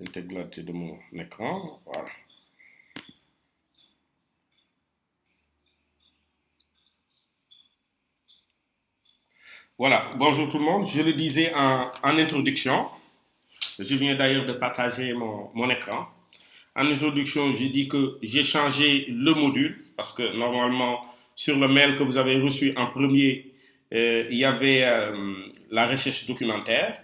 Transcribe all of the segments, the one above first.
l'intégralité de mon écran. Voilà. Voilà, bonjour tout le monde. Je le disais en introduction, je viens d'ailleurs de partager mon écran. En introduction, j'ai dit que j'ai changé le module parce que normalement, sur le mail que vous avez reçu en premier, il y avait la recherche documentaire.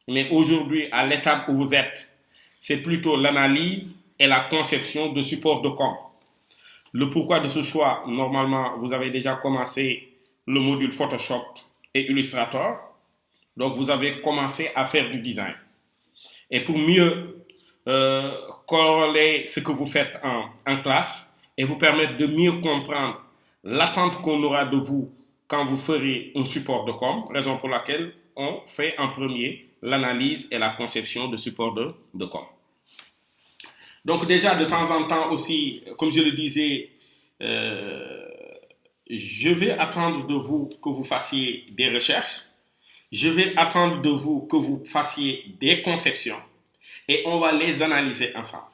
Mais aujourd'hui, à l'étape où vous êtes, c'est plutôt l'analyse et la conception de supports de com. Le pourquoi de ce choix, normalement, vous avez déjà commencé le module Photoshop et Illustrator. Donc, vous avez commencé à faire du design. Et pour mieux corréler ce que vous faites en classe et vous permettre de mieux comprendre l'attente qu'on aura de vous quand vous ferez un support de com, raison pour laquelle on fait en premier l'analyse et la conception de support de com. Donc déjà, de temps en temps aussi, comme je le disais, je vais attendre de vous que vous fassiez des recherches, je vais attendre de vous que vous fassiez des conceptions et on va les analyser ensemble.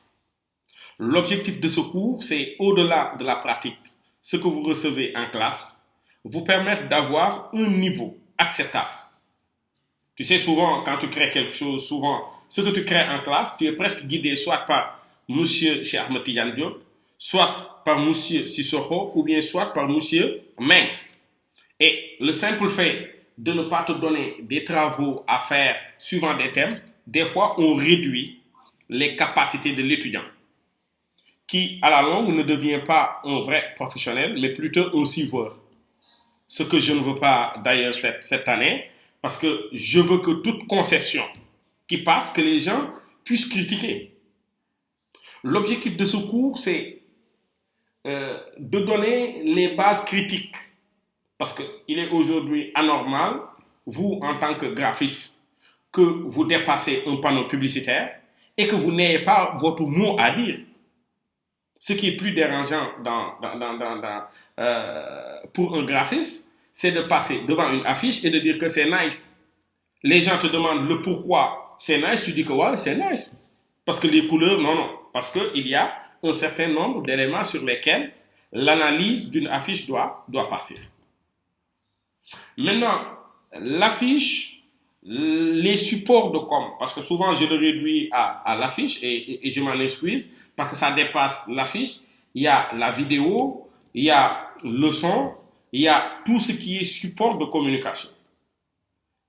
L'objectif de ce cours, c'est au-delà de la pratique, ce que vous recevez en classe, vous permettre d'avoir un niveau acceptable. Tu sais, souvent, quand tu crées quelque chose, souvent, ce que tu crées en classe, tu es presque guidé soit par Monsieur Cheikh Ahmed Tidiane Diop, soit par Monsieur Sissoko, ou bien soit par Monsieur Meng. Et le simple fait de ne pas te donner des travaux à faire suivant des thèmes, des fois, on réduit les capacités de l'étudiant, qui, à la longue, ne devient pas un vrai professionnel, mais plutôt un suiveur. Ce que je ne veux pas, d'ailleurs, cette année, parce que je veux que toute conception qui passe, que les gens puissent critiquer. L'objectif de ce cours, c'est de donner les bases critiques. Parce qu'il est aujourd'hui anormal, vous, en tant que graphiste, que vous dépassez un panneau publicitaire et que vous n'ayez pas votre mot à dire. Ce qui est plus dérangeant pour un graphiste, c'est de passer devant une affiche et de dire que c'est nice. Les gens te demandent le pourquoi c'est nice, tu dis que ouais, c'est nice. Parce que les couleurs, non. Parce qu'il y a un certain nombre d'éléments sur lesquels l'analyse d'une affiche doit partir. Maintenant, l'affiche, les supports de com, parce que souvent je le réduis à l'affiche et je m'en excuse parce que ça dépasse l'affiche. Il y a la vidéo, il y a le son, il y a tout ce qui est support de communication.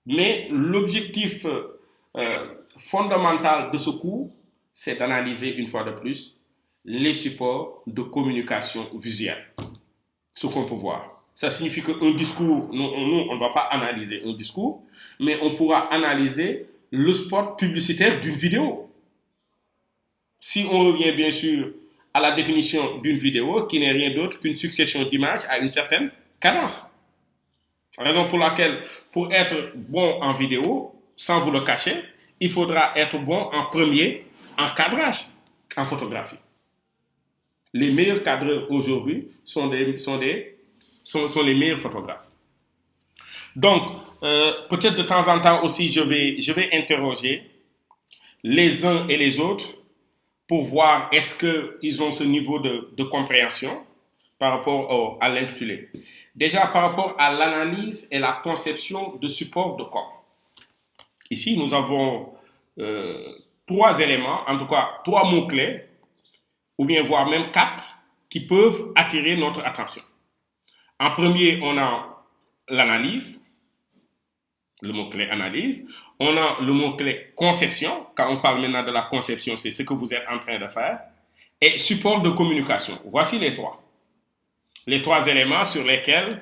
Mais l'objectif fondamental de ce cours, c'est d'analyser une fois de plus les supports de communication visuelle. Ce qu'on peut voir. Ça signifie qu'un discours, nous, on ne va pas analyser un discours, mais on pourra analyser le spot publicitaire d'une vidéo. Si on revient bien sûr à la définition d'une vidéo, qui n'est rien d'autre qu'une succession d'images à une certaine cadence. Raison pour laquelle, pour être bon en vidéo, sans vous le cacher, il faudra être bon en premier en cadrage, en photographie. Les meilleurs cadreurs aujourd'hui sont les meilleurs photographes. Donc, peut-être de temps en temps aussi, je vais interroger les uns et les autres pour voir est-ce qu'ils ont ce niveau de compréhension par rapport à l'intitulé. Déjà, par rapport à l'analyse et la conception de support de com. Ici, nous avons 3 éléments, en tout cas 3 mots-clés, ou bien voire même 4, qui peuvent attirer notre attention. En premier, on a l'analyse, le mot-clé analyse. On a le mot-clé conception. Quand on parle maintenant de la conception, c'est ce que vous êtes en train de faire. Et support de communication. Voici les 3. Les 3 éléments sur lesquels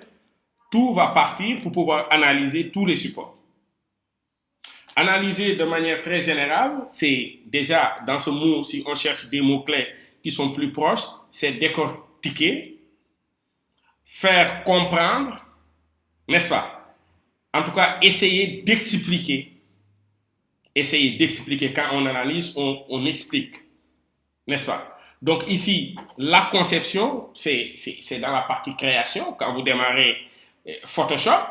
tout va partir pour pouvoir analyser tous les supports. Analyser de manière très générale, c'est déjà dans ce mot, si on cherche des mots-clés qui sont plus proches, c'est décortiquer, faire comprendre, n'est-ce pas? En tout cas, essayer d'expliquer. Essayer d'expliquer. Quand on analyse, on explique, n'est-ce pas? Donc ici, la conception, c'est dans la partie création, quand vous démarrez Photoshop,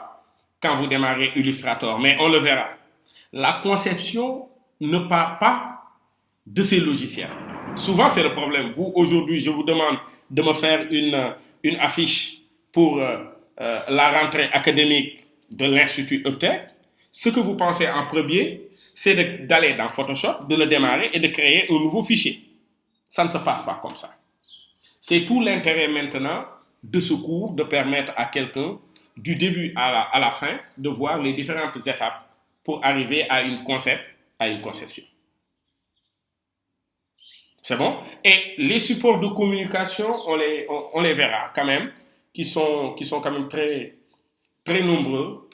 quand vous démarrez Illustrator, mais on le verra. La conception ne part pas de ces logiciels. Souvent, c'est le problème. Vous, aujourd'hui, je vous demande de me faire une affiche pour la rentrée académique de l'Institut EPTEC. Ce que vous pensez en premier, c'est d'aller dans Photoshop, de le démarrer et de créer un nouveau fichier. Ça ne se passe pas comme ça. C'est tout l'intérêt maintenant de ce cours de permettre à quelqu'un, du début à la fin, de voir les différentes étapes pour arriver à une conception. C'est bon? Et les supports de communication, on les verra quand même, qui sont quand même très, très nombreux.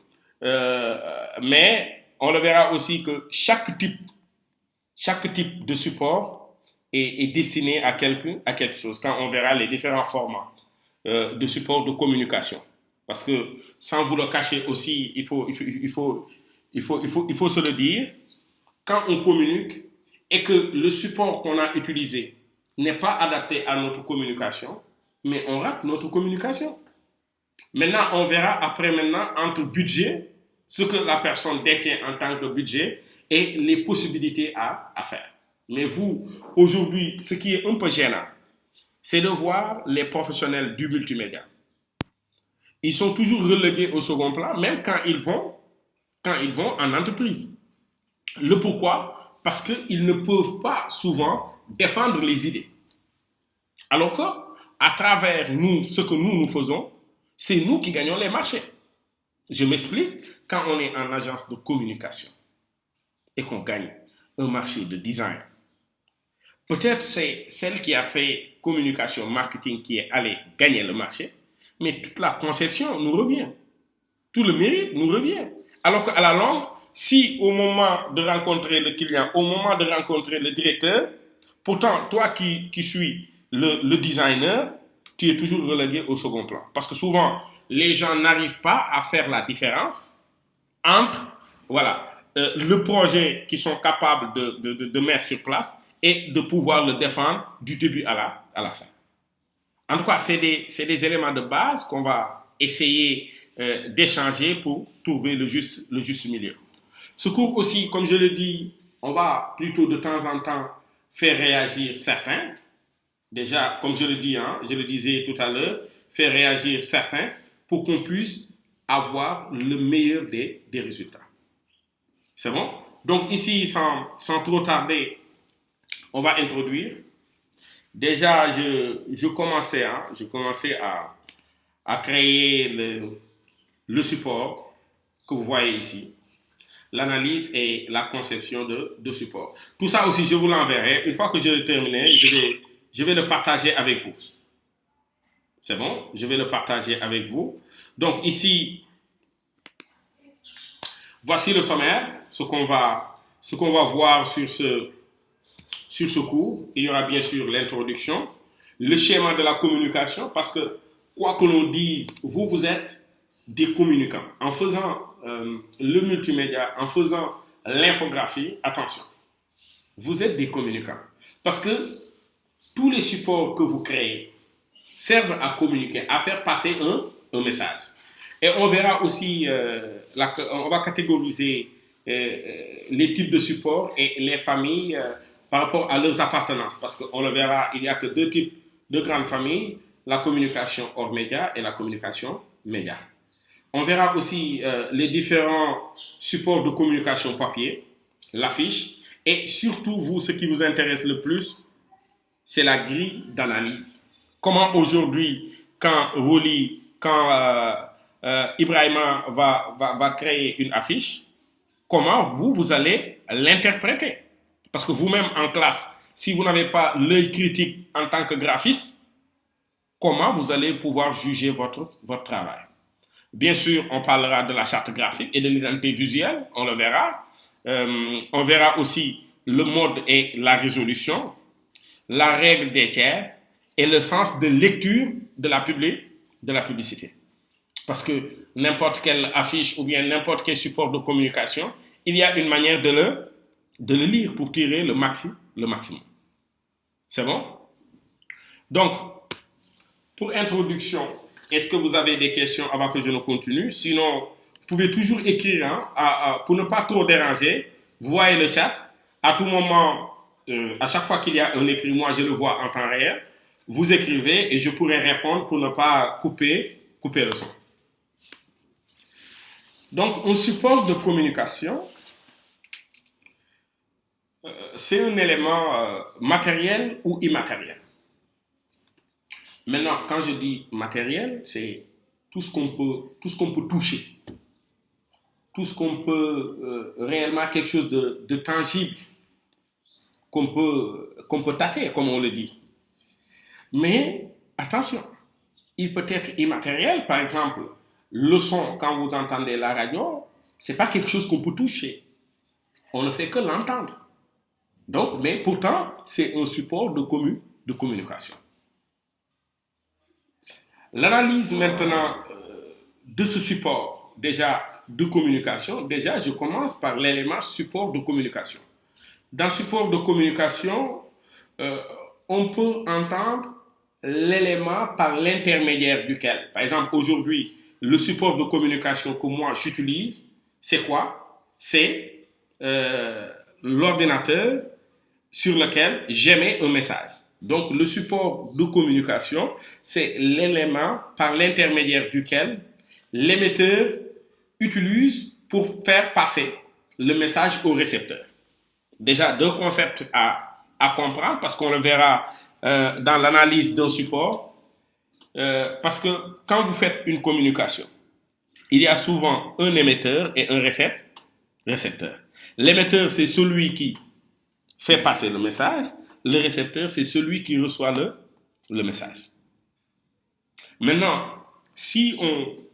Mais on le verra aussi que chaque type de support est destiné à quelque chose, quand on verra les différents formats de support de communication. Parce que, sans vous le cacher aussi, il faut se le dire, quand on communique et que le support qu'on a utilisé n'est pas adapté à notre communication, mais on rate notre communication. Maintenant, on verra entre budget, ce que la personne détient en tant que budget et les possibilités à faire. Mais vous, aujourd'hui, ce qui est un peu gênant, c'est de voir les professionnels du multimédia. Ils sont toujours relégués au second plan, même quand ils vont en entreprise. Le pourquoi? Parce qu'ils ne peuvent pas souvent défendre les idées. Alors qu'à travers nous, ce que nous faisons, c'est nous qui gagnons les marchés. Je m'explique, quand on est en agence de communication et qu'on gagne un marché de design, peut-être c'est celle qui a fait communication, marketing qui est allée gagner le marché, mais toute la conception nous revient. Tout le mérite nous revient. Alors qu'à la longue, si au moment de rencontrer le client, au moment de rencontrer le directeur, pourtant, toi qui suis le designer, tu es toujours relégué au second plan. Parce que souvent, les gens n'arrivent pas à faire la différence entre le projet qu'ils sont capables de mettre sur place et de pouvoir le défendre du début à la fin. En tout cas, c'est des éléments de base qu'on va essayer d'échanger pour trouver le juste milieu. Ce cours aussi, comme je le dis, on va plutôt de temps en temps faire réagir certains. Déjà, comme je le disais tout à l'heure, faire réagir certains pour qu'on puisse avoir le meilleur des résultats. C'est bon? Donc ici, sans trop tarder, on va introduire. Déjà, je commençais à créer le support que vous voyez ici. L'analyse et la conception de support. Tout ça aussi, je vous l'enverrai. Une fois que je l'ai terminé, je vais le partager avec vous. C'est bon? Je vais le partager avec vous. Donc ici, voici le sommaire, ce qu'on va voir sur ce cours. Il y aura bien sûr l'introduction, le schéma de la communication, parce que quoi que l'on dise, vous êtes des communicants. En faisant le multimédia, en faisant l'infographie, attention, vous êtes des communicants. Parce que tous les supports que vous créez servent à communiquer, à faire passer un message. Et on verra aussi, on va catégoriser les types de supports et les familles par rapport à leurs appartenances. Parce qu'on le verra, il n'y a que deux types de grandes familles, la communication hors média et la communication média. On verra aussi les différents supports de communication papier, l'affiche, et surtout, vous, ce qui vous intéresse le plus, c'est la grille d'analyse. Comment aujourd'hui, quand Ibrahima va créer une affiche, comment vous allez l'interpréter? Parce que vous-même en classe, si vous n'avez pas l'œil critique en tant que graphiste, comment vous allez pouvoir juger votre travail? Bien sûr, on parlera de la charte graphique et de l'identité visuelle, on le verra. On verra aussi le mode et la résolution, la règle des tiers et le sens de lecture de la publicité. Parce que n'importe quelle affiche ou bien n'importe quel support de communication, il y a une manière de le lire pour tirer le maximum. C'est bon? Donc, pour introduction, est-ce que vous avez des questions avant que je ne continue? Sinon, vous pouvez toujours écrire pour ne pas trop déranger. Vous voyez le chat. À tout moment, à chaque fois qu'il y a un écrit, moi je le vois en temps réel. Vous écrivez et je pourrai répondre pour ne pas couper le son. Donc, un support de communication, c'est un élément matériel ou immatériel. Maintenant, quand je dis matériel, c'est tout ce qu'on peut toucher, tout ce qu'on peut réellement quelque chose de tangible qu'on peut tâter, comme on le dit. Mais attention, il peut être immatériel. Par exemple, le son, quand vous entendez la radio, c'est pas quelque chose qu'on peut toucher. On ne fait que l'entendre. Donc, mais pourtant, c'est un support de communication. L'analyse maintenant de ce support déjà de communication, déjà je commence par l'élément support de communication. Dans support de communication, on peut entendre l'élément par l'intermédiaire duquel. Par exemple, aujourd'hui, le support de communication que moi j'utilise, c'est quoi? C'est l'ordinateur sur lequel j'émets un message. Donc, le support de communication, c'est l'élément par l'intermédiaire duquel l'émetteur utilise pour faire passer le message au récepteur. Déjà, deux concepts à comprendre parce qu'on le verra dans l'analyse d'un support. Parce que quand vous faites une communication, il y a souvent un émetteur et un récepteur. L'émetteur, c'est celui qui fait passer le message. Le récepteur, c'est celui qui reçoit le message. Maintenant, si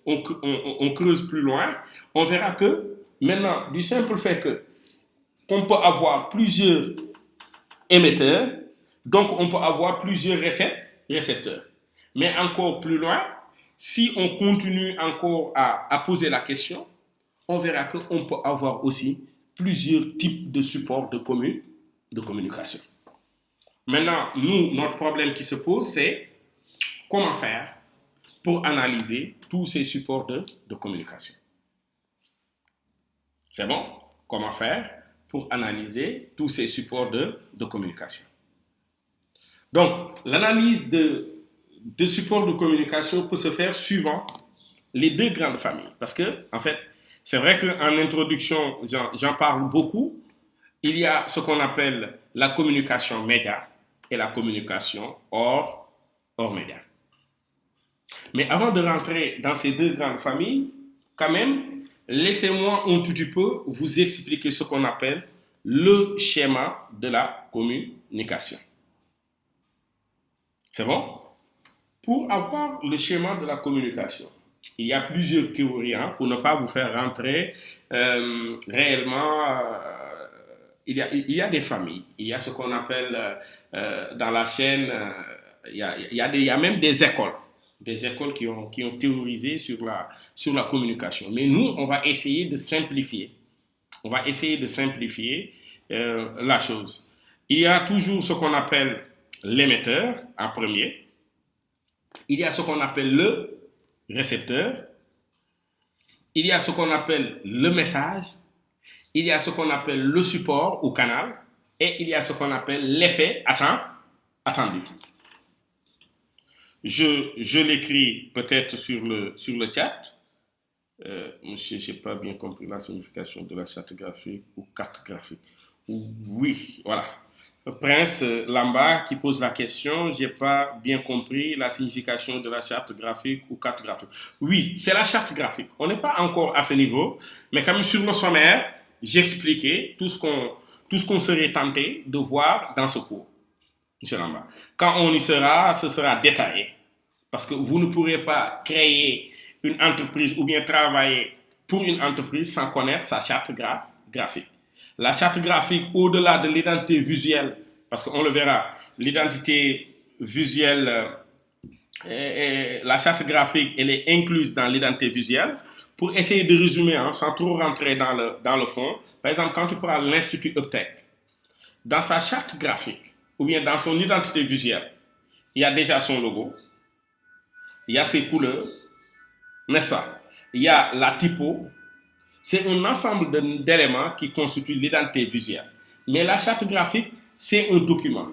on creuse plus loin, on verra que maintenant, du simple fait qu'on peut avoir plusieurs émetteurs, donc on peut avoir plusieurs récepteurs. Mais encore plus loin, si on continue encore à poser la question, on verra qu'on peut avoir aussi plusieurs types de supports de communication. Maintenant, nous, notre problème qui se pose, c'est comment faire pour analyser tous ces supports de communication. C'est bon? Comment faire pour analyser tous ces supports de communication? Donc, l'analyse de supports de communication peut se faire suivant les deux grandes familles. Parce que, en fait, c'est vrai qu'en introduction, j'en parle beaucoup. Il y a ce qu'on appelle la communication média et la communication hors média. Mais avant de rentrer dans ces deux grandes familles, quand même, laissez-moi un tout petit peu vous expliquer ce qu'on appelle le schéma de la communication. C'est bon? Pour avoir le schéma de la communication, il y a plusieurs théories pour ne pas vous faire rentrer réellement. Il y a des familles. Il y a ce qu'on appelle dans la chaîne, il y a même des écoles qui ont théorisé sur la communication. Mais nous, on va essayer de simplifier. La chose. Il y a toujours ce qu'on appelle l'émetteur en premier. Il y a ce qu'on appelle le récepteur. Il y a ce qu'on appelle le message. Il y a ce qu'on appelle le support ou canal. Et il y a ce qu'on appelle l'effet attendu. Je l'écris peut-être sur le chat. Monsieur, je n'ai pas bien compris la signification de la charte graphique ou carte graphique. Oui, voilà. Prince Lamba qui pose la question, je n'ai pas bien compris la signification de la charte graphique ou carte graphique. Oui, c'est la charte graphique. On n'est pas encore à ce niveau, mais quand même sur le sommaire, j'ai expliqué tout ce qu'on serait tenté de voir dans ce cours, M. Lamba. Quand on y sera, ce sera détaillé. Parce que vous ne pourrez pas créer une entreprise ou bien travailler pour une entreprise sans connaître sa charte graphique. La charte graphique, au-delà de l'identité visuelle, parce qu'on le verra, l'identité visuelle, la charte graphique, elle est incluse dans l'identité visuelle. Pour essayer de résumer, sans trop rentrer dans le fond, par exemple, quand tu prends l'Institut Uptech, dans sa charte graphique, ou bien dans son identité visuelle, il y a déjà son logo, il y a ses couleurs, n'est-ce pas? Il y a la typo. C'est un ensemble d'éléments qui constituent l'identité visuelle. Mais la charte graphique, c'est un document.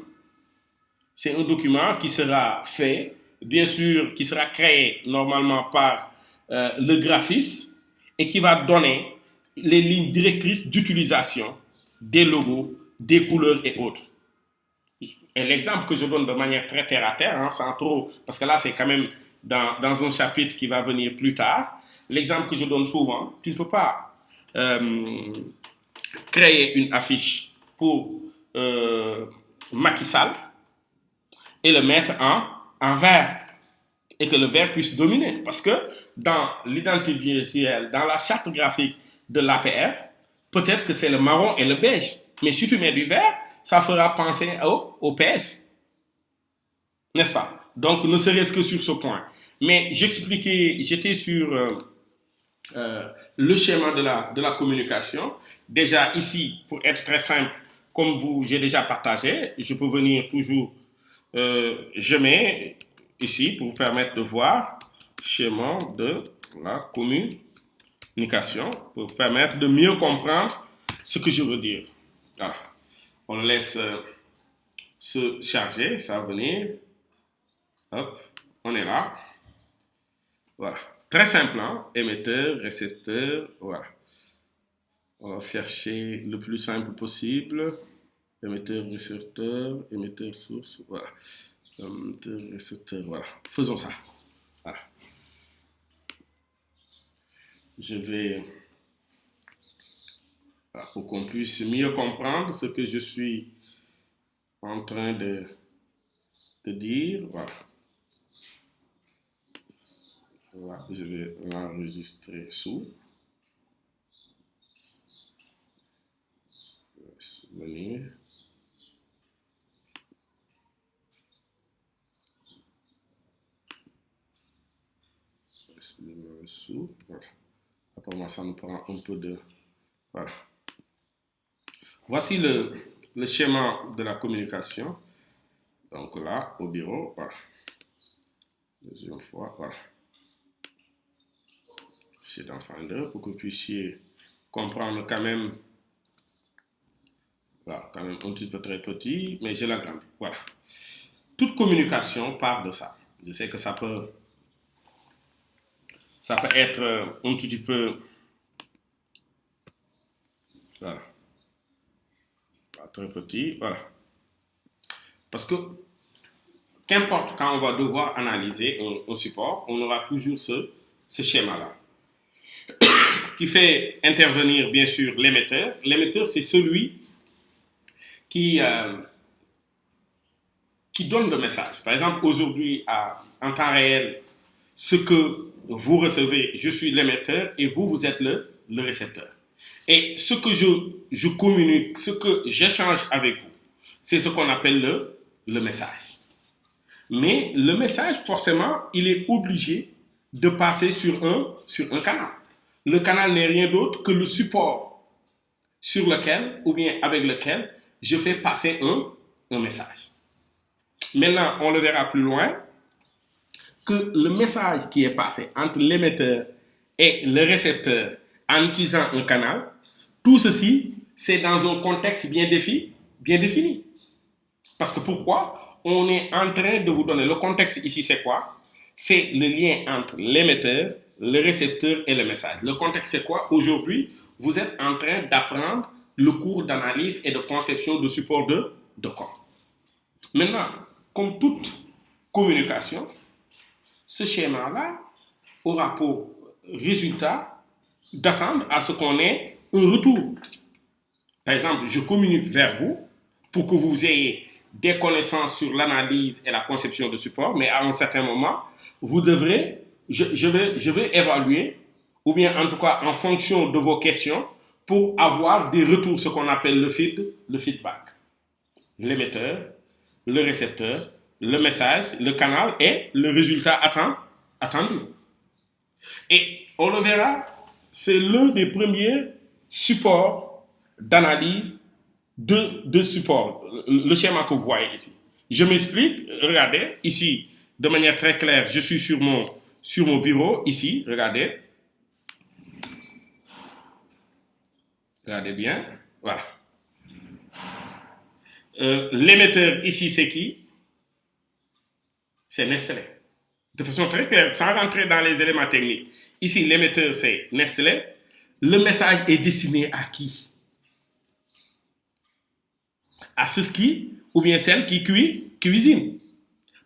C'est un document qui sera fait, bien sûr, qui sera créé normalement par le graphiste et qui va donner les lignes directrices d'utilisation des logos, des couleurs et autres. Et l'exemple que je donne de manière très terre à terre, hein, sans trop, parce que là c'est quand même dans un chapitre qui va venir plus tard, l'exemple que je donne souvent, tu ne peux pas créer une affiche pour Macky Sall et le mettre en vert et que le vert puisse dominer. Parce que dans l'identité visuelle, dans la charte graphique de l'APR, peut-être que c'est le marron et le beige. Mais si tu mets du vert, ça fera penser au PS. N'est-ce pas? Donc, ne serait-ce que sur ce point. Mais j'étais sur le schéma de la communication. Déjà ici, pour être très simple, comme j'ai déjà partagé, je peux venir toujours, je mets ici pour vous permettre de voir schéma de la communication, pour vous permettre de mieux comprendre ce que je veux dire. Voilà. On le laisse se charger, ça va venir. Hop, on est là. Voilà. Très simple, hein? Émetteur, récepteur, voilà. On va chercher le plus simple possible. Émetteur, récepteur, émetteur, source, voilà. Émetteur, récepteur, voilà. Faisons ça. Voilà. Je vais, voilà, pour qu'on puisse mieux comprendre ce que je suis en train de dire, voilà. Voilà, je vais l'enregistrer sous. Venir. Sous. Voilà. Après moi, ça nous prend un peu de... Voilà. Voici le schéma de la communication. Donc là, au bureau, voilà. Deuxième fois, voilà. C'est dans Finder pour que vous puissiez comprendre quand même. Voilà, quand même un petit peu très petit, mais je l'agrandis. Voilà. Toute communication part de ça. Je sais que ça peut être un petit peu... Voilà. Très petit, voilà. Parce que, qu'importe quand on va devoir analyser un support, on aura toujours ce schéma-là. Qui fait intervenir, bien sûr, l'émetteur. L'émetteur, c'est celui qui donne le message. Par exemple, aujourd'hui, en temps réel, ce que vous recevez, je suis l'émetteur et vous êtes le récepteur. Et ce que je communique, ce que j'échange avec vous, c'est ce qu'on appelle le message. Mais le message, forcément, il est obligé de passer sur un canal. Le canal n'est rien d'autre que le support sur lequel, ou bien avec lequel, je fais passer un message. Maintenant, on le verra plus loin, que le message qui est passé entre l'émetteur et le récepteur en utilisant un canal, tout ceci, c'est dans un contexte bien défini. Parce que pourquoi? On est en train de vous donner le contexte ici, c'est quoi? C'est le lien entre l'émetteur, le récepteur et le message. Le contexte, c'est quoi? Aujourd'hui, vous êtes en train d'apprendre le cours d'analyse et de conception de support de corps. Maintenant, comme toute communication, ce schéma-là aura pour résultat d'attendre à ce qu'on ait un retour. Par exemple, je communique vers vous pour que vous ayez des connaissances sur l'analyse et la conception de support, mais à un certain moment, vous devrez, je vais évaluer, ou bien en tout cas en fonction de vos questions, pour avoir des retours, ce qu'on appelle le feedback. L'émetteur, le récepteur, le message, le canal et le résultat attendu. Et on le verra, c'est l'un des premiers supports d'analyse de support, le schéma que vous voyez ici. Je m'explique, regardez, ici, de manière très claire, je suis sur mon bureau, ici, regardez. Regardez bien, voilà. L'émetteur ici, c'est qui? C'est Nestlé. De façon très claire, sans rentrer dans les éléments techniques. Ici, l'émetteur, c'est Nestlé. Le message est destiné à qui? À ceux qui, ou bien celles qui cuisinent.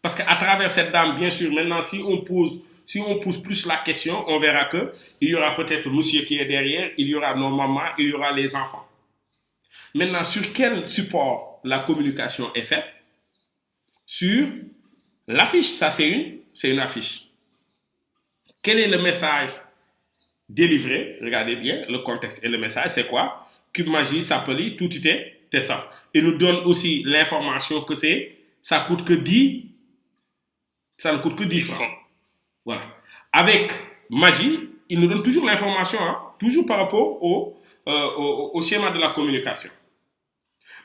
Parce qu'à travers cette dame, bien sûr, maintenant, si on pousse plus la question, on verra qu'il y aura peut-être monsieur qui est derrière, il y aura nos mamans, il y aura les enfants. Maintenant, sur quel support la communication est faite? Sur l'affiche. Ça, c'est une affiche. Quel est le message délivré? Regardez bien, le contexte et le message, c'est quoi? Cube Magie s'appelle tout était ça. Il nous donne aussi l'information que ça ne coûte que 10 francs. Voilà. Avec Magie, il nous donne toujours l'information, hein, toujours par rapport au schéma de la communication.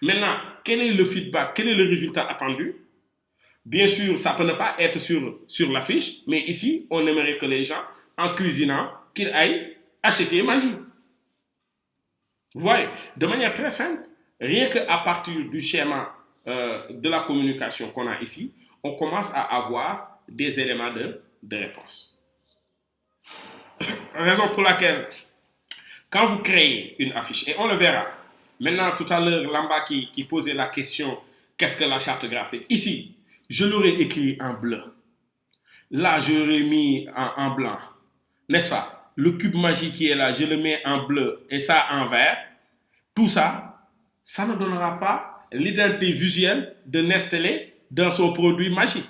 Maintenant, quel est le feedback? Quel est le résultat attendu? Bien sûr, ça peut ne pas être sur l'affiche, mais ici, on aimerait que les gens, en cuisinant, qu'ils aillent acheter Magie. Vous voyez, de manière très simple, rien qu'à partir du schéma de la communication qu'on a ici, on commence à avoir des éléments de réponse. Raison pour laquelle, quand vous créez une affiche, et on le verra, maintenant tout à l'heure, Lamba qui posait la question, qu'est-ce que la charte graphique? Ici, je l'aurais écrit en bleu. Là, je l'aurais mis en blanc. N'est-ce pas? Le cube magique qui est là, je le mets en bleu et ça en vert. Tout ça, ça ne donnera pas l'identité visuelle de Nestlé dans son produit Magie.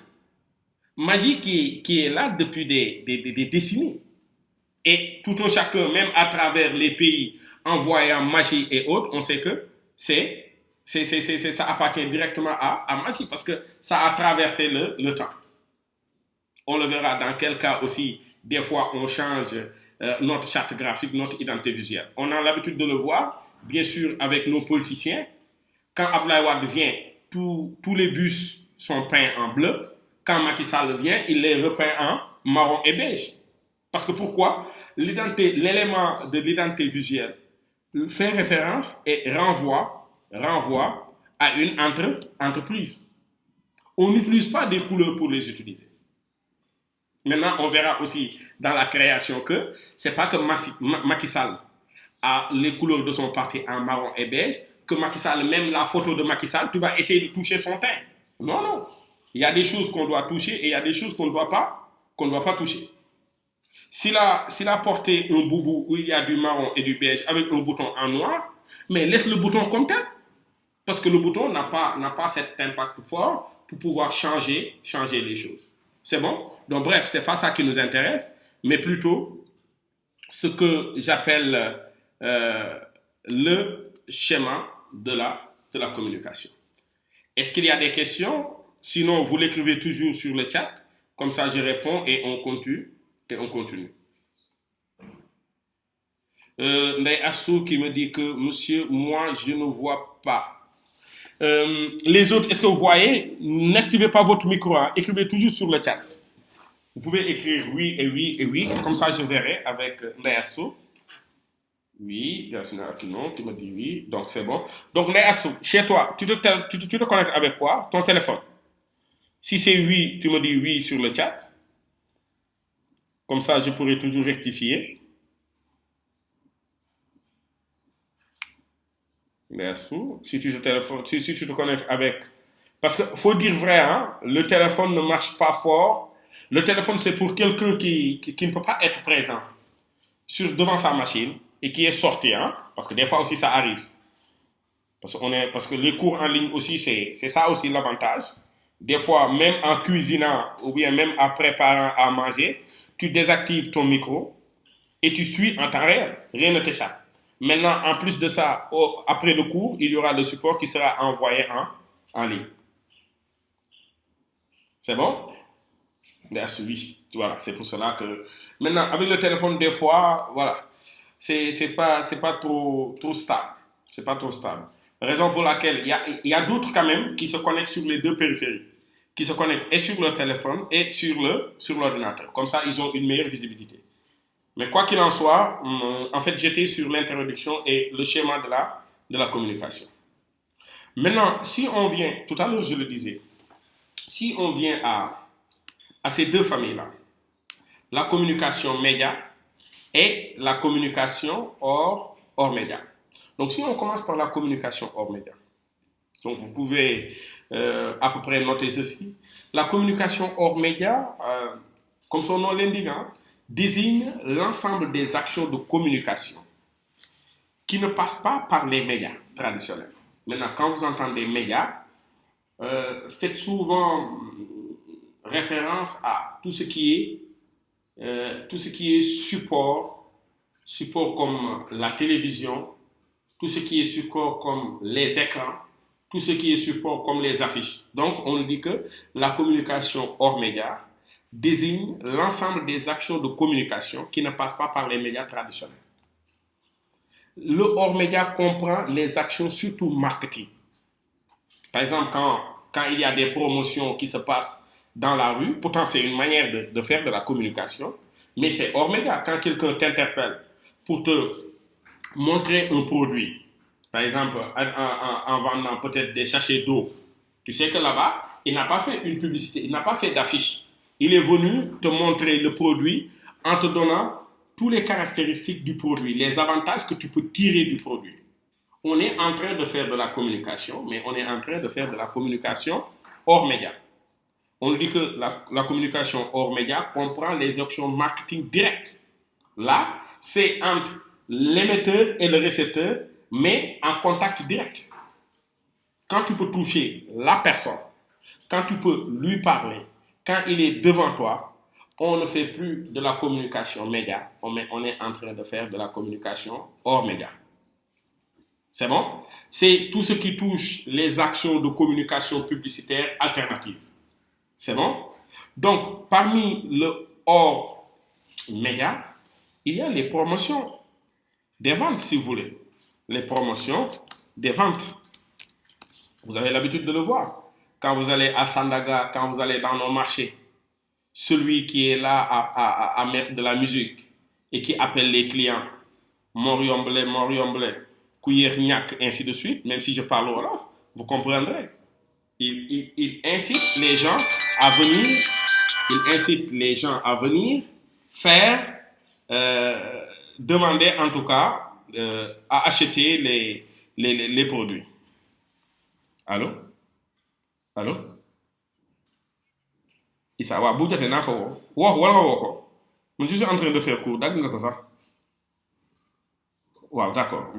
Magie qui est là depuis des décennies. Et tout un chacun, même à travers les pays, en voyant Magie et autres, on sait que ça appartient directement à Magie parce que ça a traversé le temps. On le verra dans quel cas aussi, des fois, on change notre charte graphique, notre identité visuelle. On a l'habitude de le voir, bien sûr, avec nos politiciens. Quand Abdoulaye Wade vient, tous les bus sont peints en bleu. Quand Macky Sall vient, il les repeint en marron et beige. Parce que pourquoi? L'élément de l'identité visuelle fait référence et renvoie à une entreprise. On n'utilise pas des couleurs pour les utiliser. Maintenant, on verra aussi dans la création que c'est pas que Macky Sall a les couleurs de son parti en marron et beige, que Macky Sall, même la photo de Macky Sall, tu vas essayer de toucher son teint. Non, non. Il y a des choses qu'on doit toucher et il y a des choses qu'on ne doit pas toucher. S'il a porté un boubou où il y a du marron et du beige avec un bouton en noir, mais laisse le bouton comme tel. Parce que le bouton n'a pas cet impact fort pour pouvoir changer les choses. C'est bon? Donc bref, ce n'est pas ça qui nous intéresse, mais plutôt ce que j'appelle le schéma de la communication. Est-ce qu'il y a des questions? Sinon, vous l'écrivez toujours sur le chat. Comme ça, je réponds et on continue. Ndeye Assou qui me dit que, monsieur, moi, je ne vois pas. Les autres, est-ce que vous voyez? N'activez pas votre micro. Hein. Écrivez toujours sur le chat. Vous pouvez écrire oui et oui et oui. Comme ça, je verrai avec Ndeye Assou. Oui, Yacine Akino qui me dit oui. Donc, c'est bon. Donc, Ndeye Assou, chez toi, tu te connectes avec quoi? Ton téléphone. Si c'est oui, tu me dis oui sur le chat. Comme ça, je pourrai toujours rectifier. Merci. Si tu te connectes avec... Parce qu'il faut dire vrai, hein, le téléphone ne marche pas fort. Le téléphone, c'est pour quelqu'un qui ne peut pas être présent devant sa machine et qui est sorti. Hein, parce que des fois aussi, ça arrive. Parce que les cours en ligne aussi, c'est ça aussi l'avantage. Des fois, même en cuisinant ou bien même en préparant à manger, tu désactives ton micro et tu suis en temps réel. Rien ne t'échappe. Maintenant, en plus de ça, après le cours, il y aura le support qui sera envoyé en ligne. C'est bon? Oui. Voilà, c'est pour cela que... Maintenant, avec le téléphone, des fois, voilà, c'est pas trop stable. C'est pas trop stable. Raison pour laquelle il y a d'autres quand même qui se connectent sur les deux périphériques. Qui se connectent et sur le téléphone et sur l'ordinateur. Comme ça, ils ont une meilleure visibilité. Mais quoi qu'il en soit, en fait, j'étais sur l'introduction et le schéma de la communication. Maintenant, si on vient, tout à l'heure je le disais, si on vient à ces deux familles-là, la communication média et la communication hors média. Donc si on commence par la communication hors média, donc vous pouvez à peu près noter ceci. La communication hors média, comme son nom l'indique, hein, désigne l'ensemble des actions de communication qui ne passent pas par les médias traditionnels. Maintenant, quand vous entendez médias, faites souvent référence à tout ce qui est support comme la télévision, tout ce qui est support comme les écrans, tout ce qui est support comme les affiches. Donc, on dit que la communication hors médias désigne l'ensemble des actions de communication qui ne passent pas par les médias traditionnels. Le hors média comprend les actions surtout marketing. Par exemple, quand il y a des promotions qui se passent dans la rue, pourtant c'est une manière de faire de la communication, mais c'est hors média. Quand quelqu'un t'interpelle pour te montrer un produit, par exemple en vendant peut-être des sachets d'eau, tu sais que là-bas, il n'a pas fait une publicité, il n'a pas fait d'affiche. Il est venu te montrer le produit en te donnant toutes les caractéristiques du produit, les avantages que tu peux tirer du produit. On est en train de faire de la communication, mais on est en train de faire de la communication hors média. On dit que la communication hors média comprend les actions marketing directes. Là, c'est entre l'émetteur et le récepteur, mais en contact direct. Quand tu peux toucher la personne, quand tu peux lui parler, quand il est devant toi, on ne fait plus de la communication média, on est en train de faire de la communication hors média. C'est bon? C'est tout ce qui touche les actions de communication publicitaire alternative. C'est bon? Donc, parmi le hors média, il y a les promotions des ventes, si vous voulez. Les promotions des ventes. Vous avez l'habitude de le voir. Quand vous allez à Sandaga, quand vous allez dans nos marchés, celui qui est là à mettre de la musique et qui appelle les clients, Moriomble, Kouyerniak, ainsi de suite, même si je parle Wolof, vous comprendrez. Il incite les gens à venir, faire, demander en tout cas, à acheter les produits. Allô? Allô? Issa, waaw bu jotee naa ko woo wala nga woo ko man je suis en train de faire cours dagg nga ko sax waaw d'accord.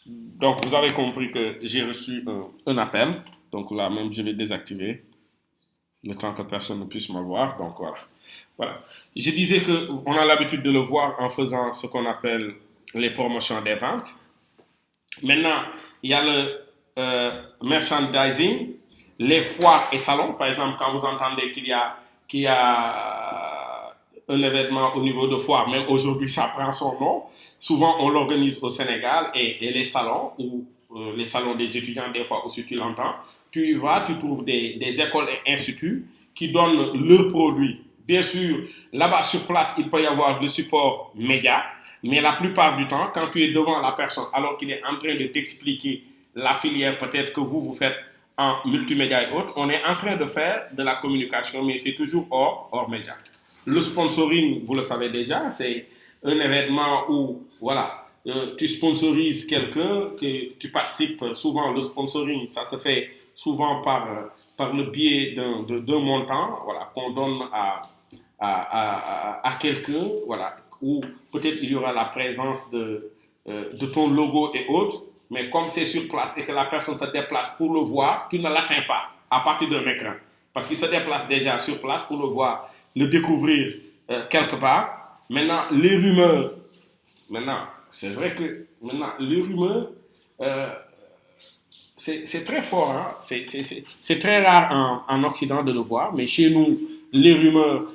Donc vous avez compris que j'ai reçu un appel, donc là même je vais désactiver le temps que personne ne puisse me voir, donc voilà. Je disais que on a l'habitude de le voir en faisant ce qu'on appelle les promotions des ventes. Maintenant il y a le merchandising, les foires et salons. Par exemple, quand vous entendez qu'il y a un événement au niveau de foire, même aujourd'hui ça prend son nom, souvent on l'organise au Sénégal et les salons, ou les salons des étudiants, des fois aussi tu l'entends, tu y vas, tu trouves des écoles et instituts qui donnent leurs produits. Bien sûr, là-bas sur place, il peut y avoir le support média, mais la plupart du temps, quand tu es devant la personne, alors qu'il est en train de t'expliquer la filière peut-être que vous faites en multimédia et autres, on est en train de faire de la communication, mais c'est toujours hors média. Le sponsoring, vous le savez déjà, c'est un événement où, voilà, tu sponsorises quelqu'un, que tu participes souvent. Le sponsoring, ça se fait souvent par le biais d'un montant, voilà, qu'on donne à quelqu'un, voilà, où peut-être il y aura la présence de ton logo et autres. Mais comme c'est sur place et que la personne se déplace pour le voir, tu ne l'atteins pas à partir d'un écran. Parce qu'il se déplace déjà sur place pour le voir, le découvrir quelque part. Maintenant, les rumeurs. Maintenant, c'est vrai que les rumeurs, c'est très fort. Hein? C'est très rare en Occident de le voir. Mais chez nous, les rumeurs,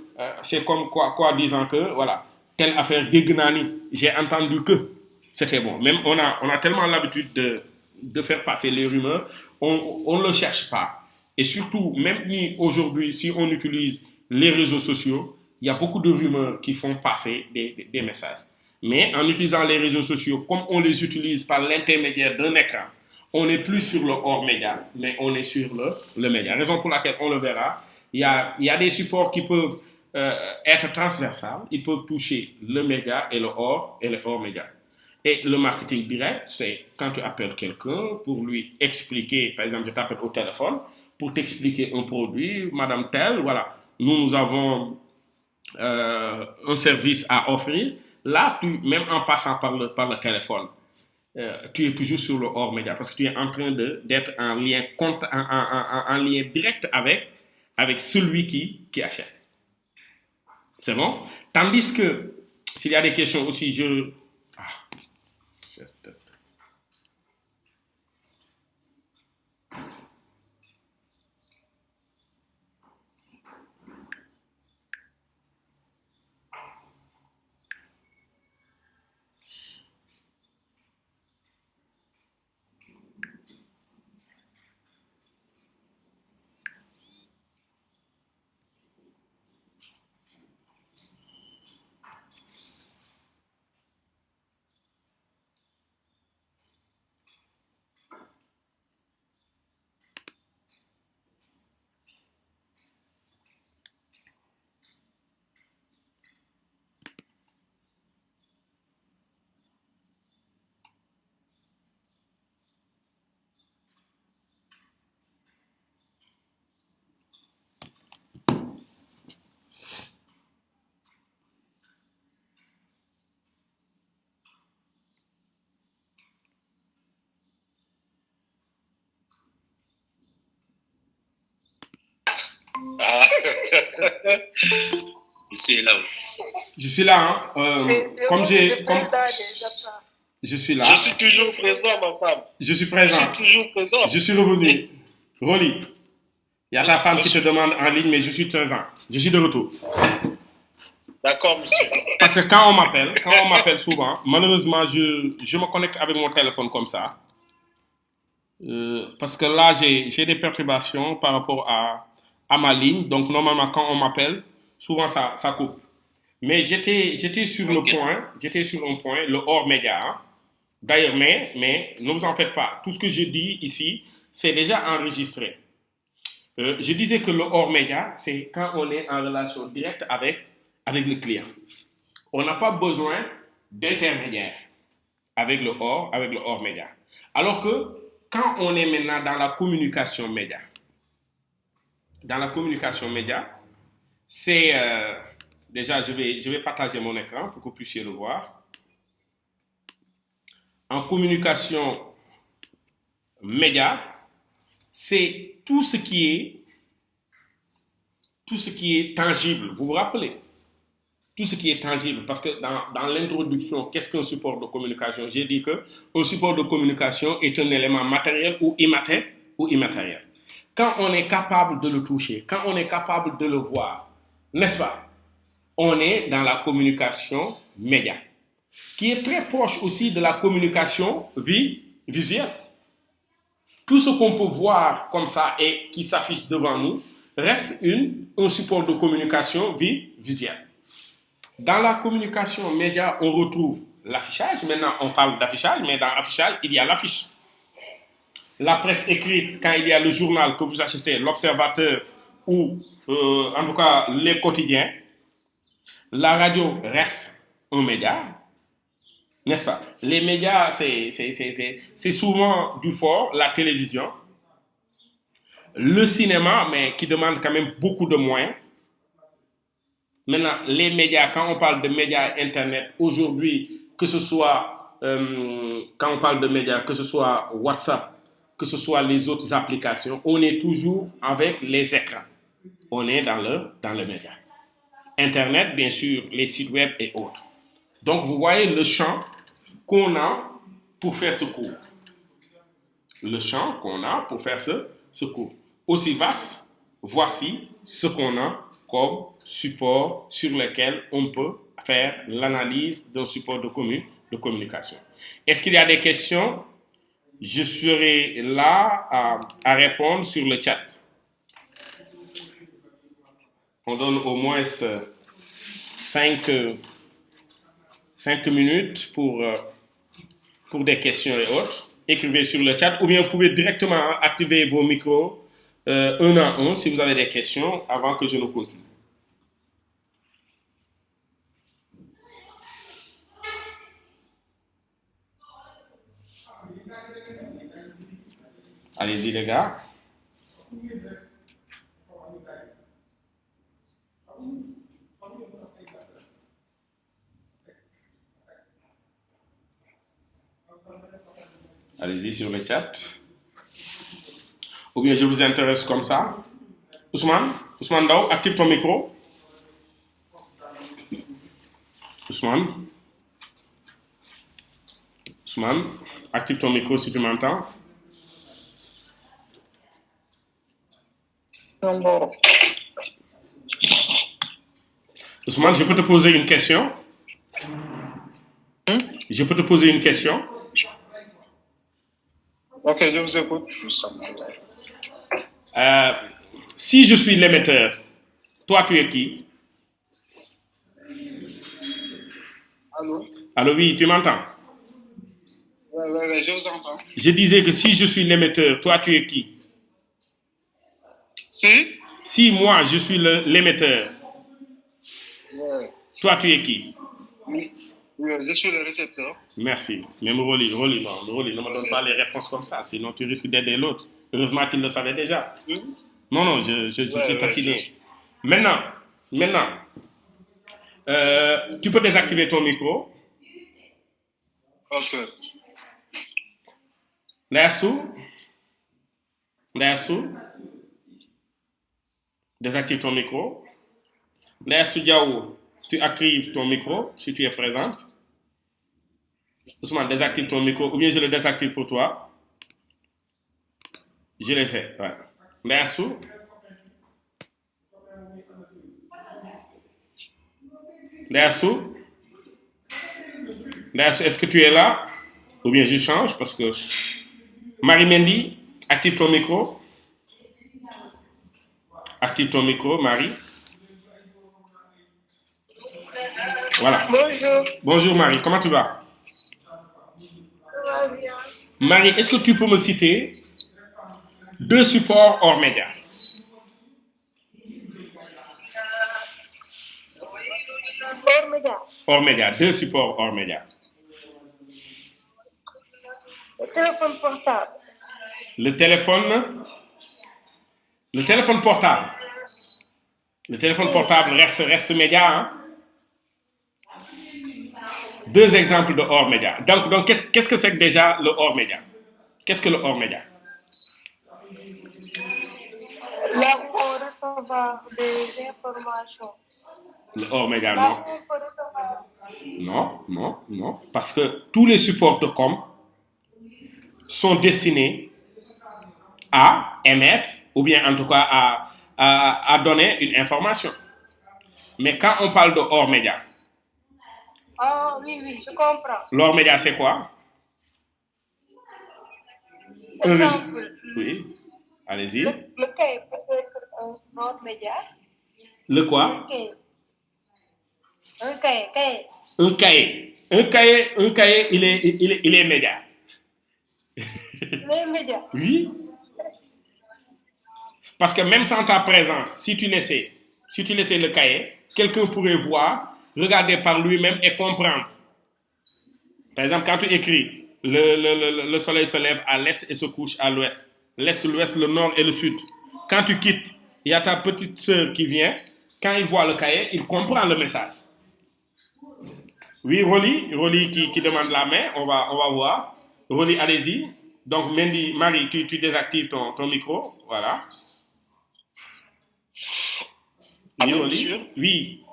c'est comme quoi disant que, voilà, telle affaire d'Ignani, j'ai entendu que. C'était bon. Même on a tellement l'habitude de faire passer les rumeurs, on ne le cherche pas. Et surtout, même aujourd'hui, si on utilise les réseaux sociaux, il y a beaucoup de rumeurs qui font passer des messages. Mais en utilisant les réseaux sociaux, comme on les utilise par l'intermédiaire d'un écran, on n'est plus sur le hors média, mais on est sur le média. Raison pour laquelle on le verra, il y a des supports qui peuvent être transversales, ils peuvent toucher le média et le hors média. Et le marketing direct, c'est quand tu appelles quelqu'un pour lui expliquer, par exemple, je t'appelle au téléphone pour t'expliquer un produit, Madame telle, voilà, nous avons un service à offrir. Là, même en passant par le téléphone, tu es toujours sur le hors média parce que tu es en train d'être en lien, en lien direct avec celui qui achète. C'est bon? Tandis que s'il y a des questions aussi, Ah, Je suis là. Je suis là. Je suis là. Je suis toujours présent, ma femme. Je suis présent. Je suis toujours présent. Je suis revenu. Rolly, il y a ta femme qui te demande en ligne, mais je suis présent. Je suis de retour. D'accord, monsieur. Parce que quand on m'appelle souvent, malheureusement, je me connecte avec mon téléphone comme ça. Parce que là, j'ai des perturbations par rapport à ma ligne. Donc, normalement, quand on m'appelle, souvent, ça coupe. Mais j'étais sur le point, j'étais sur un point, le hors média. Hein. D'ailleurs, mais ne vous en faites pas. Tout ce que je dis ici, c'est déjà enregistré. Je disais que le hors média, c'est quand on est en relation directe avec le client. On n'a pas besoin d'intermédiaire avec le hors média. Alors que quand on est maintenant dans la communication média, c'est déjà je vais partager mon écran pour que vous puissiez le voir. En communication média, c'est tout ce qui est tangible. Vous vous rappelez? Tout ce qui est tangible. Parce que dans l'introduction, qu'est-ce qu'un support de communication? J'ai dit qu'un support de communication est un élément matériel ou immatériel. Quand on est capable de le toucher, quand on est capable de le voir, n'est-ce pas? On est dans la communication média, qui est très proche aussi de la communication visuelle. Tout ce qu'on peut voir comme ça et qui s'affiche devant nous reste un support de communication visuelle. Dans la communication média, on retrouve l'affichage. Maintenant, on parle d'affichage, mais dans l'affichage, il y a l'affiche. La presse écrite, quand il y a le journal que vous achetez, l'Observateur ou en tout cas les quotidiens, la radio reste un média, n'est-ce pas? Les médias, c'est souvent du fort, la télévision, le cinéma, mais qui demande quand même beaucoup de moyens. Maintenant, les médias, quand on parle de médias Internet, aujourd'hui, que ce soit, quand on parle de médias, que ce soit WhatsApp, que ce soit les autres applications, on est toujours avec les écrans. On est dans le média. Internet, bien sûr, les sites web et autres. Donc, vous voyez le champ qu'on a pour faire ce cours. Le champ qu'on a pour faire ce cours. Aussi vaste, voici ce qu'on a comme support sur lequel on peut faire l'analyse d'un support de communication. Est-ce qu'il y a des questions? Je serai là à répondre sur le chat. On donne au moins 5 5 minutes pour des questions et autres. Écrivez sur le chat ou bien vous pouvez directement activer vos micros un à un si vous avez des questions avant que je ne continue. Allez-y les gars. Allez-y sur le chat. Ou bien je vous intéresse comme ça. Ousmane Daou, active ton micro. Ousmane, active ton micro si tu m'entends. Ousmane, je peux te poser une question? Je peux te poser une question? Ok, je vous écoute. Si je suis l'émetteur, toi tu es qui? Allô? Allô, oui, tu m'entends? Ouais, je vous entends. Je disais que si je suis l'émetteur, toi tu es qui? Si moi je suis l'émetteur, Ouais. toi tu es qui? Oui, je suis le récepteur. Merci. Même Rolly, ne me donne pas les réponses comme ça, sinon tu risques d'aider l'autre. Heureusement qu'il le savait déjà. Non, je taquinais. Maintenant, tu peux désactiver ton micro. Ok. Ndayassou, désactive ton micro. Ndayassou Diaw, tu actives ton micro si tu es présente. Ousmane, désactive ton micro ou bien je le désactive pour toi. Je l'ai fait, ouais. Ndayassou. Ndayassou, est-ce que tu es là? Ou bien je change parce que... Marie Mendy, active ton micro. Active ton micro, Marie. Voilà. Bonjour. Bonjour Marie, comment tu vas? Ça va bien. Marie, est-ce que tu peux me citer 2 supports hors média? Hors média. Hors média, 2 supports hors média. Le téléphone portable. Le téléphone portable. Le téléphone portable reste média, hein? 2 exemples de hors média. Donc qu'est-ce que c'est que déjà le hors média? Qu'est-ce que le hors média? Là où on recevoir des informations. Le hors média, Là non. où on peut recevoir. Non. Parce que tous les supports de com sont destinés à émettre, ou bien en tout cas à donner une information. Mais quand on parle de hors média, Ah oui, je comprends. l'hors média c'est quoi? Exemple, Oui, allez-y. le cahier peut être un hors média. Le quoi? Un cahier. Un cahier, il est média. Les médias. Oui. Parce que même sans ta présence, si tu laissais le cahier, quelqu'un pourrait voir, regarder par lui-même et comprendre. Par exemple, quand tu écris, le soleil se lève à l'est et se couche à l'ouest. L'est, l'ouest, le nord et le sud. Quand tu quittes, il y a ta petite sœur qui vient. Quand il voit le cahier, il comprend le message. Oui, Rolly qui demande la main, on va voir. Rolly, allez-y. Donc, Marie, tu désactives ton micro. Voilà. Oui, Rolly. Monsieur? Oui.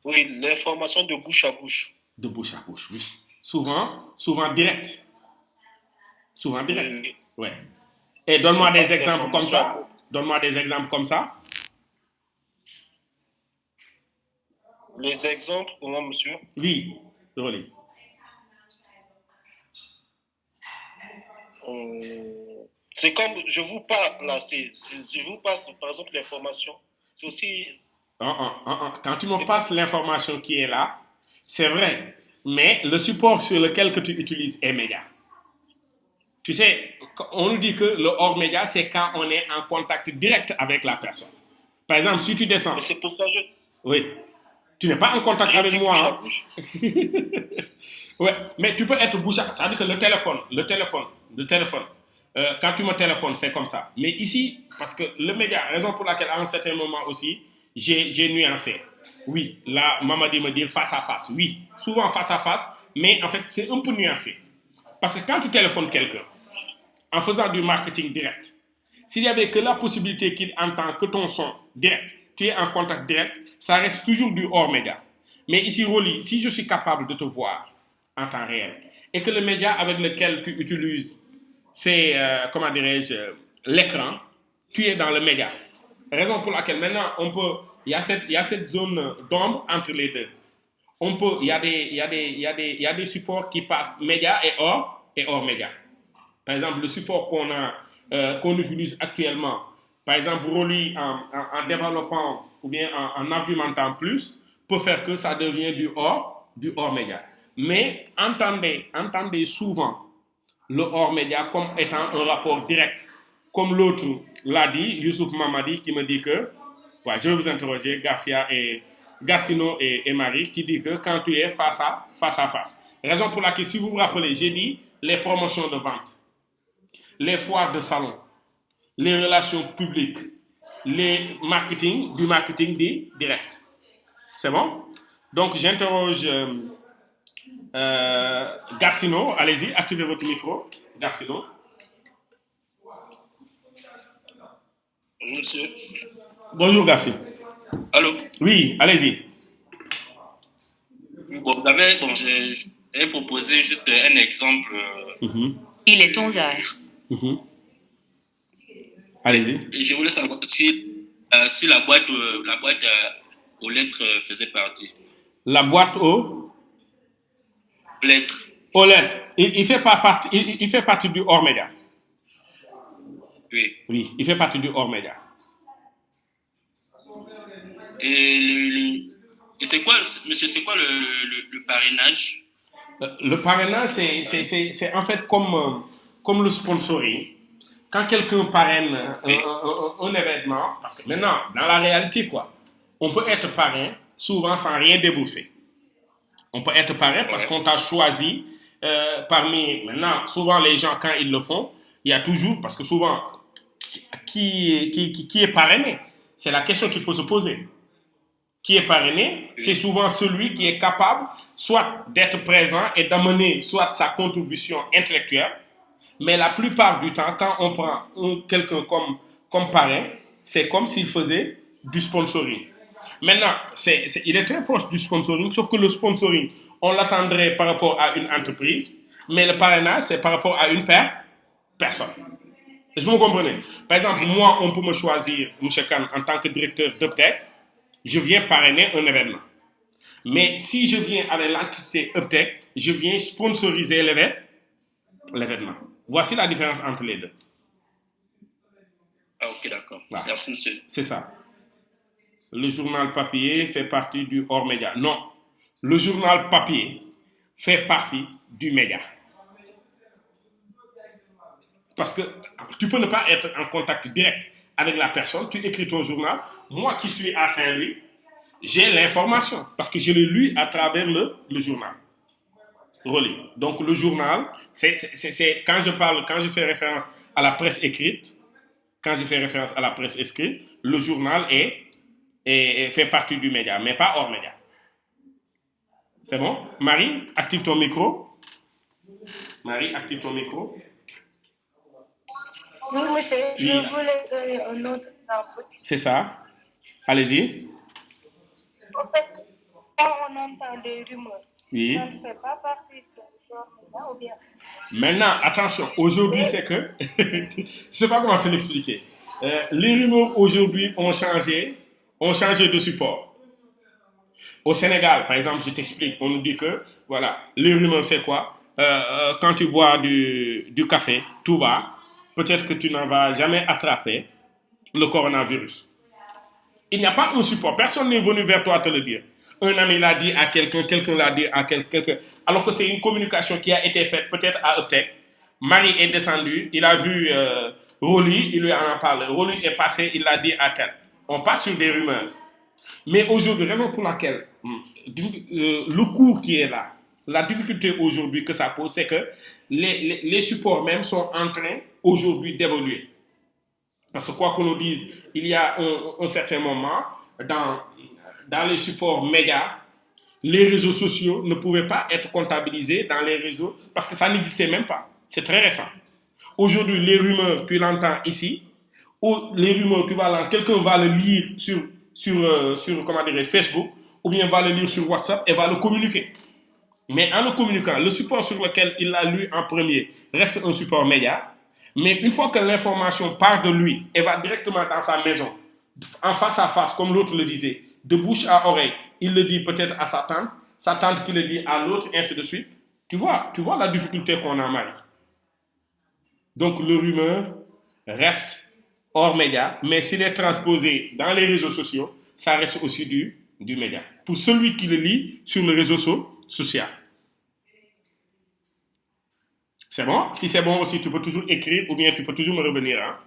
Oui, l'information de bouche à bouche. De bouche à bouche, oui. Souvent direct. Oui. Ouais. Et donne-moi des C'est exemples comme l'information. ça. Donne-moi des exemples comme ça. Les exemples, comment, monsieur? Oui, Rolly. C'est comme je vous parle là, je vous passe par exemple l'information. C'est aussi. Quand tu me passes l'information qui est là, C'est vrai. Mais le support sur lequel que tu utilises est média. Tu sais, on nous dit que le hors média, c'est quand on est en contact direct avec la personne. Par exemple, si tu descends. Mais c'est pour ça que Oui. Tu n'es pas en contact je avec dis moi. bouche à Hein? bouche. Ouais, mais tu peux être bouche à... Ça veut dire que le téléphone, quand tu me téléphones, c'est comme ça. Mais ici, parce que le média, raison pour laquelle à un certain moment aussi, j'ai nuancé. Oui, là, Mamadi me dit face à face. Oui, souvent face à face, mais en fait, c'est un peu nuancé. Parce que quand tu téléphones quelqu'un, en faisant du marketing direct, s'il y avait que la possibilité qu'il entend que ton son direct, tu es en contact direct, ça reste toujours du hors média. Mais ici, Rolly, si je suis capable de te voir en temps réel et que le média avec lequel tu utilises, c'est, comment dirais-je, l'écran, tu es dans le média. Raison pour laquelle maintenant, il y a cette zone d'ombre entre les deux. Il y a des supports qui passent média et hors média. Par exemple, le support qu'on utilise actuellement, par exemple, Rolly en développant ou bien en argumentant plus, peut faire que ça devient du hors média. Mais entendez souvent le hors média comme étant un rapport direct. Comme l'autre l'a dit, Youssouf Mamadi, qui me dit que, ouais, je vais vous interroger, Gassino et Marie, qui dit que quand tu es face à face. Raison pour laquelle, si vous vous rappelez, j'ai dit les promotions de vente, les foires de salon, les relations publiques, du marketing direct. C'est bon? Donc, j'interroge Gassino. Allez-y, activez votre micro. Gassino. Bonjour, monsieur. Bonjour, Gassino. Allô? Oui, allez-y. Bon, j'ai proposé juste un exemple. Il est 11 heures. Allez-y. Et je voulais savoir si la boîte aux lettres faisait partie. La boîte aux Lettres. lettres. Il fait pas partie. Il fait partie du hors média. Oui. Oui, il fait partie du hors média. Et c'est quoi, monsieur, c'est quoi le parrainage? Le parrainage, c'est en fait comme le sponsoring. Quand quelqu'un parraine un événement, parce que maintenant, dans la réalité, quoi, on peut être parrain souvent sans rien débourser. On peut être parrain parce qu'on t'a choisi parmi... Maintenant, souvent les gens, quand ils le font, il y a toujours... Parce que souvent, qui est parrainé? C'est la question qu'il faut se poser. Qui est parrainé? C'est souvent celui qui est capable soit d'être présent et d'amener soit sa contribution intellectuelle, mais la plupart du temps, quand on prend quelqu'un comme parrain, c'est comme s'il faisait du sponsoring. Maintenant, il est très proche du sponsoring, sauf que le sponsoring, on l'attendrait par rapport à une entreprise, mais le parrainage, c'est par rapport à une personne. Est-ce que vous comprenez? Par exemple, moi, on peut me choisir, M. Khan, en tant que directeur d'Uptech, je viens parrainer un événement. Mais si je viens avec l'entité Uptech, je viens sponsoriser l'événement. Voici la différence entre les deux. Ah, ok, d'accord. Voilà. Merci, monsieur. C'est ça. Le journal papier fait partie du hors média. Non. Le journal papier fait partie du média. Parce que tu peux ne pas être en contact direct avec la personne. Tu écris ton journal. Moi qui suis à Saint-Louis, j'ai l'information. Parce que je l'ai lu à travers le journal. Relais. Donc le journal, c'est quand je fais référence à la presse écrite, le journal fait partie du média, mais pas hors média. C'est bon? Marie, active ton micro. Oui, monsieur, Oui. je voulais donner un autre exemple. C'est ça. Allez-y. En fait, quand on entend des rumeurs, Oui. ça ne fait pas partie de genre média ou bien. Maintenant, attention, aujourd'hui, c'est que... je ne sais pas comment te l'expliquer. Les rumeurs, aujourd'hui, ont changé de support. Au Sénégal, par exemple, je t'explique, on nous dit que, voilà, les rumeurs, c'est quoi? Quand tu bois du café, tout va, peut-être que tu n'en vas jamais attraper le coronavirus. Il n'y a pas un support. Personne n'est venu vers toi te le dire. Un ami l'a dit à quelqu'un, quelqu'un l'a dit à quelqu'un. Alors que c'est une communication qui a été faite peut-être à Uptech. Marie est descendu, il a vu Rolly, il lui en a parlé. Rolly est passé, il l'a dit à tel. On passe sur des rumeurs. Mais aujourd'hui, raison pour laquelle le cours qui est là, la difficulté aujourd'hui que ça pose, c'est que les supports même sont en train aujourd'hui d'évoluer. Parce que quoi qu'on nous dise, il y a un certain moment, dans les supports médias, les réseaux sociaux ne pouvaient pas être comptabilisés dans les réseaux parce que ça n'existait même pas. C'est très récent. Aujourd'hui, les rumeurs, tu l'entends ici, ou les rumeurs, quelqu'un va le lire sur comment dire, Facebook, ou bien va le lire sur WhatsApp et va le communiquer. Mais en le communiquant, le support sur lequel il l'a lu en premier reste un support média. Mais une fois que l'information part de lui et va directement dans sa maison, en face à face, comme l'autre le disait, de bouche à oreille, il le dit peut-être à sa tante qui le dit à l'autre, ainsi de suite. Tu vois la difficulté qu'on a, Marie. Donc le rumeur reste hors média, mais s'il est transposé dans les réseaux sociaux, ça reste aussi du média. Pour celui qui le lit sur le réseau social. C'est bon? Si c'est bon aussi, tu peux toujours écrire ou bien tu peux toujours me revenir. Hein?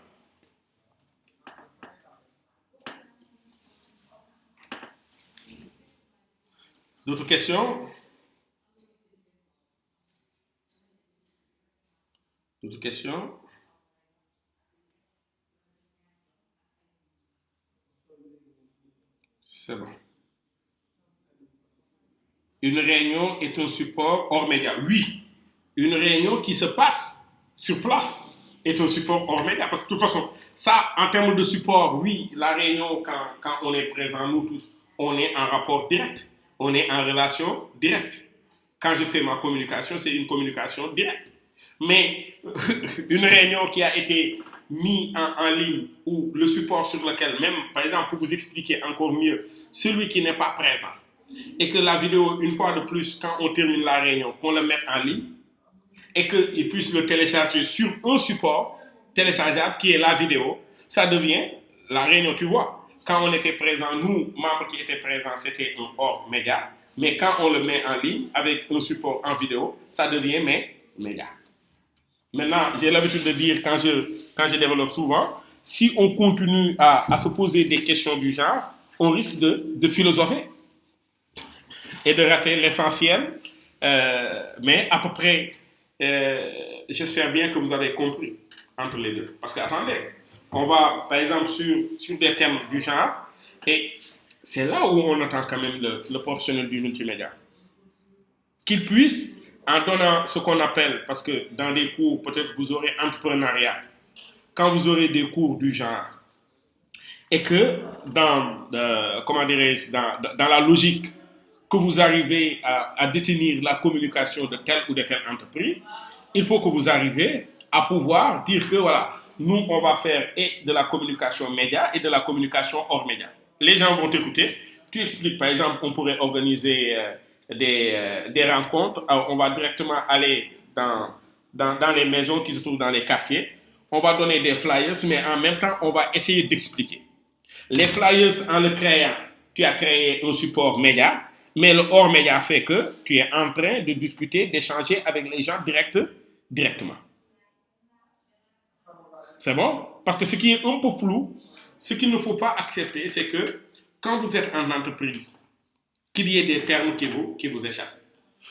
D'autres questions? D'autres questions? C'est bon. Une réunion est un support hors média. Oui. Une réunion qui se passe sur place est un support hors média. Parce que de toute façon, ça, en termes de support, oui, la réunion, quand on est présent, nous tous, on est en rapport direct. On est en relation directe. Quand je fais ma communication, c'est une communication directe. Mais une réunion qui a été mise en ligne ou le support sur lequel, même, par exemple, pour vous expliquer encore mieux, celui qui n'est pas présent, et que la vidéo, une fois de plus, quand on termine la réunion, qu'on le mette en ligne, et qu'il puisse le télécharger sur un support téléchargeable qui est la vidéo, ça devient la réunion, tu vois. Quand on était présents, nous, membres qui étaient présents, c'était un hors média. Mais quand on le met en ligne avec un support en vidéo, ça devient média. Maintenant, j'ai l'habitude de dire, quand je développe souvent, si on continue à se poser des questions du genre, on risque de philosopher et de rater l'essentiel. Mais à peu près, j'espère bien que vous avez compris entre les deux. Parce que, attendez, on va, par exemple, sur des thèmes du genre, et c'est là où on attend quand même le professionnel du multimédia. Qu'il puisse, en donnant ce qu'on appelle, parce que dans des cours, peut-être vous aurez entrepreneuriat, quand vous aurez des cours du genre, et que dans la logique que vous arrivez à détenir la communication de telle ou de telle entreprise, il faut que vous arrivez à pouvoir dire que voilà, nous on va faire et de la communication média et de la communication hors média. Les gens vont t'écouter, tu expliques par exemple, on pourrait organiser des rencontres, on va directement aller dans les maisons qui se trouvent dans les quartiers, on va donner des flyers, mais en même temps on va essayer d'expliquer. Les flyers, en le créant, tu as créé un support média, mais le hors média fait que tu es en train de discuter, d'échanger avec les gens directement. C'est bon? Parce que ce qui est un peu flou, ce qu'il ne faut pas accepter, c'est que quand vous êtes en entreprise, qu'il y ait des termes qui vous échappent.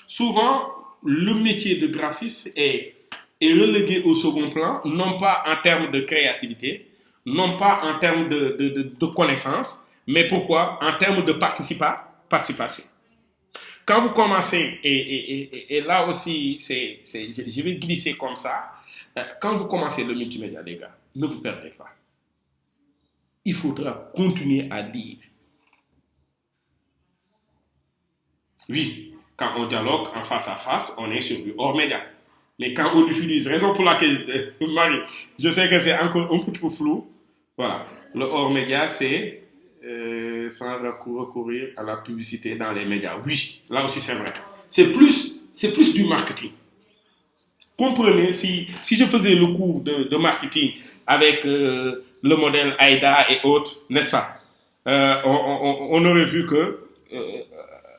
Souvent, le métier de graphiste est relégué au second plan, non pas en termes de créativité, non pas en termes de connaissances, mais pourquoi? En termes de participation. Quand vous commencez, et là aussi, je vais glisser comme ça, quand vous commencez le multimédia, les gars, ne vous perdez pas. Il faudra continuer à lire. Oui, quand on dialogue en face à face, on est sur du hors média. Mais quand on utilise, raison pour laquelle, Marie, je sais que c'est encore un peu trop flou. Voilà, le hors média, c'est sans recourir à la publicité dans les médias. Oui, là aussi c'est vrai. C'est plus du marketing. Comprenez, si je faisais le cours de marketing avec le modèle AIDA et autres, n'est-ce pas? On aurait vu que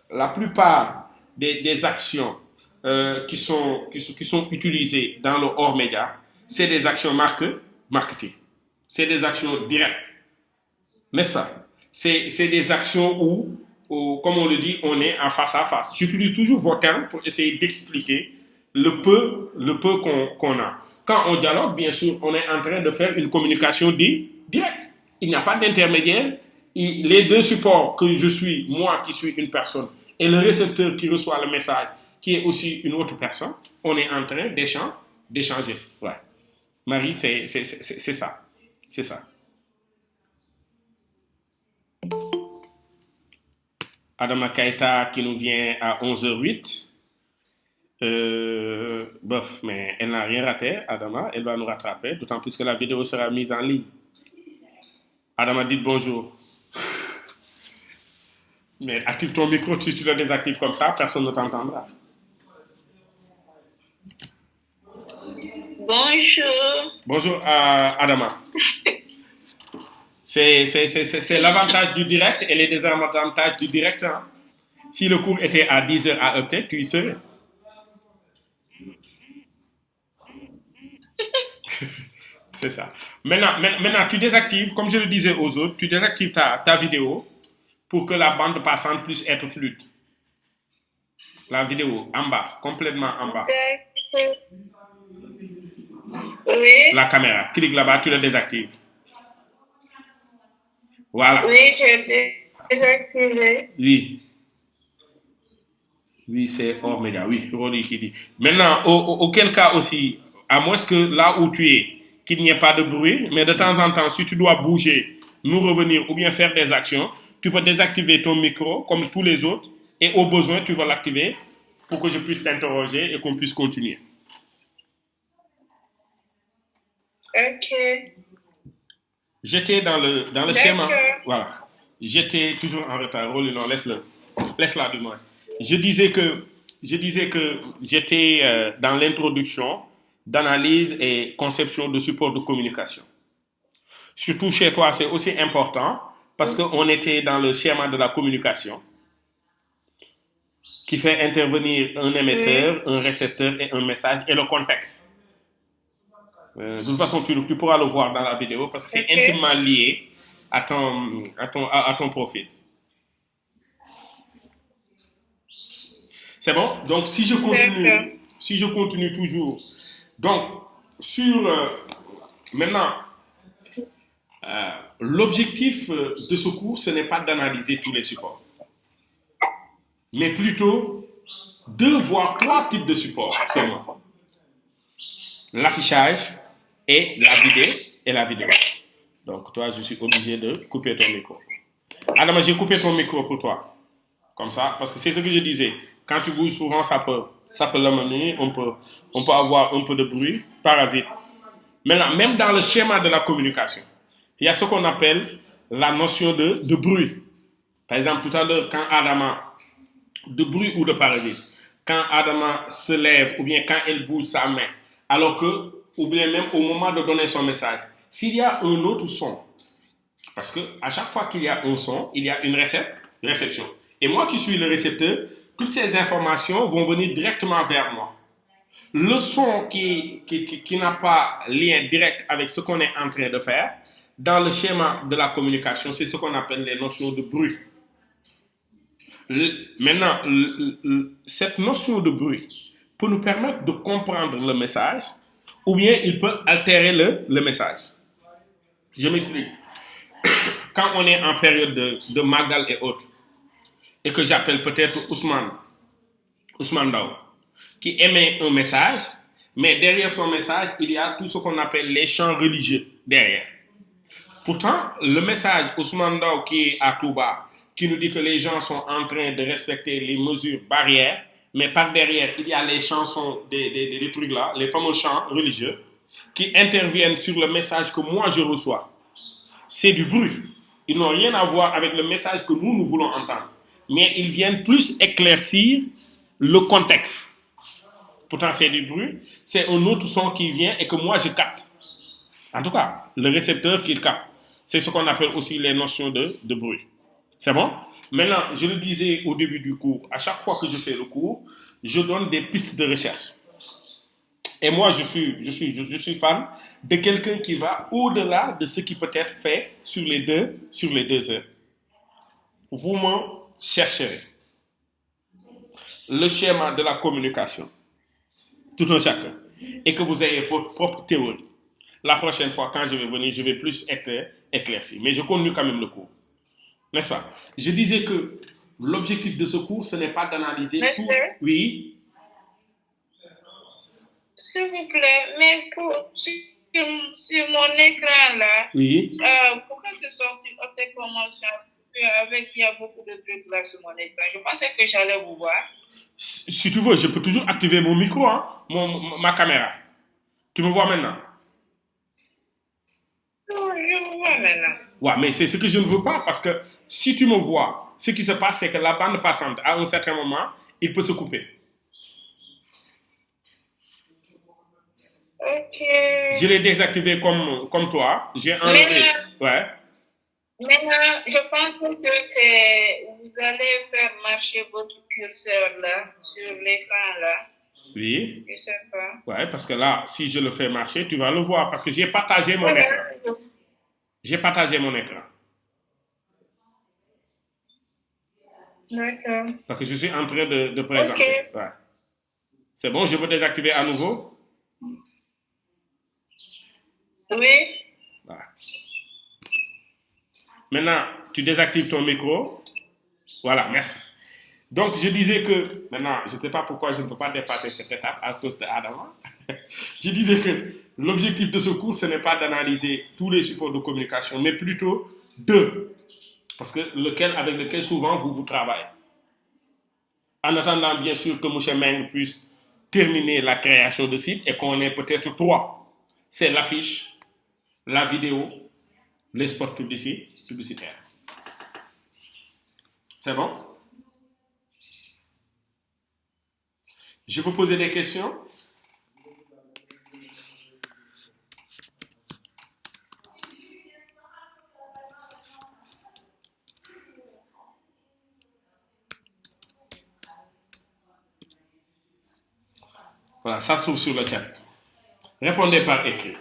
la plupart des actions qui sont utilisées dans le hors média, c'est des actions marketing. C'est des actions directes. N'est-ce pas? C'est des actions où, comme on le dit, on est en face à face. J'utilise toujours vos termes pour essayer d'expliquer le peu qu'on a. Quand on dialogue, bien sûr, on est en train de faire une communication directe. Il n'y a pas d'intermédiaire. Les deux supports que je suis, moi qui suis une personne, et le récepteur qui reçoit le message, qui est aussi une autre personne, on est en train d'échanger. Ouais. Marie, c'est ça. C'est ça. Adama Kaita qui nous vient à 11h08. Bof, mais elle n'a rien raté, Adama. Elle va nous rattraper, d'autant plus que la vidéo sera mise en ligne. Adama, dites bonjour. Mais active ton micro, si tu le désactives comme ça, personne ne t'entendra. Bonjour. Bonjour, Adama. C'est l'avantage du direct et les désavantages du direct. Hein. Si le cours était à 10h à Uptake, tu y serais. C'est ça. Maintenant, tu désactives, comme je le disais aux autres, tu désactives ta vidéo pour que la bande passante puisse être fluide. La vidéo, en bas, complètement en bas. Oui. La caméra, clique là-bas, tu le désactives. Voilà. Oui, j'ai désactivé. Oui. Oui, c'est hors média. Oui, Rodi qui dit. Maintenant, auquel cas aussi, à moins que là où tu es, qu'il n'y ait pas de bruit, mais de temps en temps, si tu dois bouger, nous revenir ou bien faire des actions, tu peux désactiver ton micro comme tous les autres et au besoin, tu vas l'activer pour que je puisse t'interroger et qu'on puisse continuer. Ok. J'étais dans le schéma. Voilà. J'étais toujours en retard. Oh, non, laisse-la du moins. Je disais que j'étais dans l'introduction d'analyse et conception de support de communication. Surtout chez toi, c'est aussi important parce qu'on était dans le schéma de la communication qui fait intervenir un émetteur, un récepteur et un message et le contexte. De toute façon, tu pourras le voir dans la vidéo parce que c'est intimement lié à ton profil. C'est bon? Donc, si je continue toujours. Donc, maintenant, l'objectif de ce cours, ce n'est pas d'analyser tous les supports, mais plutôt de voir 3 types de supports seulement. L'affichage et la vidéo. Donc, toi, je suis obligé de couper ton micro. Adama, j'ai coupé ton micro pour toi. Comme ça, parce que c'est ce que je disais. Quand tu bouges souvent, ça peut l'amener. On peut avoir un peu de bruit, parasite. Maintenant, même dans le schéma de la communication, il y a ce qu'on appelle la notion de bruit. Par exemple, tout à l'heure, quand Adama, de bruit ou de parasite, quand Adama se lève ou bien quand elle bouge sa main, alors que, ou bien même au moment de donner son message, s'il y a un autre son, parce qu'à chaque fois qu'il y a un son, il y a une réception. Et moi qui suis le récepteur, toutes ces informations vont venir directement vers moi. Le son qui n'a pas lien direct avec ce qu'on est en train de faire, dans le schéma de la communication, c'est ce qu'on appelle les notions de bruit. Maintenant, cette notion de bruit peut nous permettre de comprendre le message ou bien il peut altérer le message. Je m'explique. Quand on est en période de Magal et autres, et que j'appelle peut-être Ousmane Dao, qui émet un message, mais derrière son message, il y a tout ce qu'on appelle les chants religieux derrière. Pourtant, le message Ousmane Dao qui est à Touba, qui nous dit que les gens sont en train de respecter les mesures barrières, mais par derrière, il y a les chansons, des trucs là, les fameux chants religieux, qui interviennent sur le message que moi je reçois. C'est du bruit. Ils n'ont rien à voir avec le message que nous voulons entendre. Mais ils viennent plus éclaircir le contexte. Pourtant, c'est du bruit. C'est un autre son qui vient et que moi, je capte. En tout cas, le récepteur qui capte. C'est ce qu'on appelle aussi les notions de bruit. C'est bon? Maintenant, je le disais au début du cours, à chaque fois que je fais le cours, je donne des pistes de recherche. Et moi, je suis fan de quelqu'un qui va au-delà de ce qui peut être fait sur les 2 heures. Vous me chercherez le schéma de la communication, tout un chacun, et que vous ayez votre propre théorie. La prochaine fois, quand je vais venir, je vais plus éclaircir. Mais je continue quand même le cours. N'est-ce pas? Je disais que l'objectif de ce cours, ce n'est pas d'analyser tout. Monsieur, Oui, s'il vous plaît, mais sur mon écran là, oui. pourquoi c'est sorti haute information avec il y a beaucoup de trucs là sur mon écran? Je pensais que j'allais vous voir. Si tu veux, je peux toujours activer mon micro, hein, ma caméra. Tu me vois maintenant? Non, je vous vois maintenant. Ouais, mais c'est ce que je ne veux pas parce que si tu me vois, ce qui se passe, c'est que la bande passante, à un certain moment, il peut se couper. Ok. Je l'ai désactivé comme toi. J'ai enlevé. Ouais. Maintenant, je pense que vous allez faire marcher votre curseur là, sur l'écran là. Oui. Je sais pas. Ouais, parce que là, si je le fais marcher, tu vas le voir parce que j'ai partagé mon écran. J'ai partagé mon écran. D'accord. Parce que je suis en train de présenter. Ok. Ouais. C'est bon, je peux désactiver à nouveau? Oui. Voilà. Maintenant, tu désactives ton micro. Voilà, merci. Donc, je disais que, maintenant, je ne sais pas pourquoi je ne peux pas dépasser cette étape à cause d'Adama. Je disais que l'objectif de ce cours, ce n'est pas d'analyser tous les supports de communication, mais plutôt deux. Parce que avec lequel souvent vous travaillez. En attendant, bien sûr, que M. Meng puisse terminer la création de site et qu'on ait peut-être 3. C'est l'affiche, la vidéo, les spots publicitaires. C'est bon? Je peux poser des questions? Voilà, ça se trouve sur le chat. Répondez par écrit.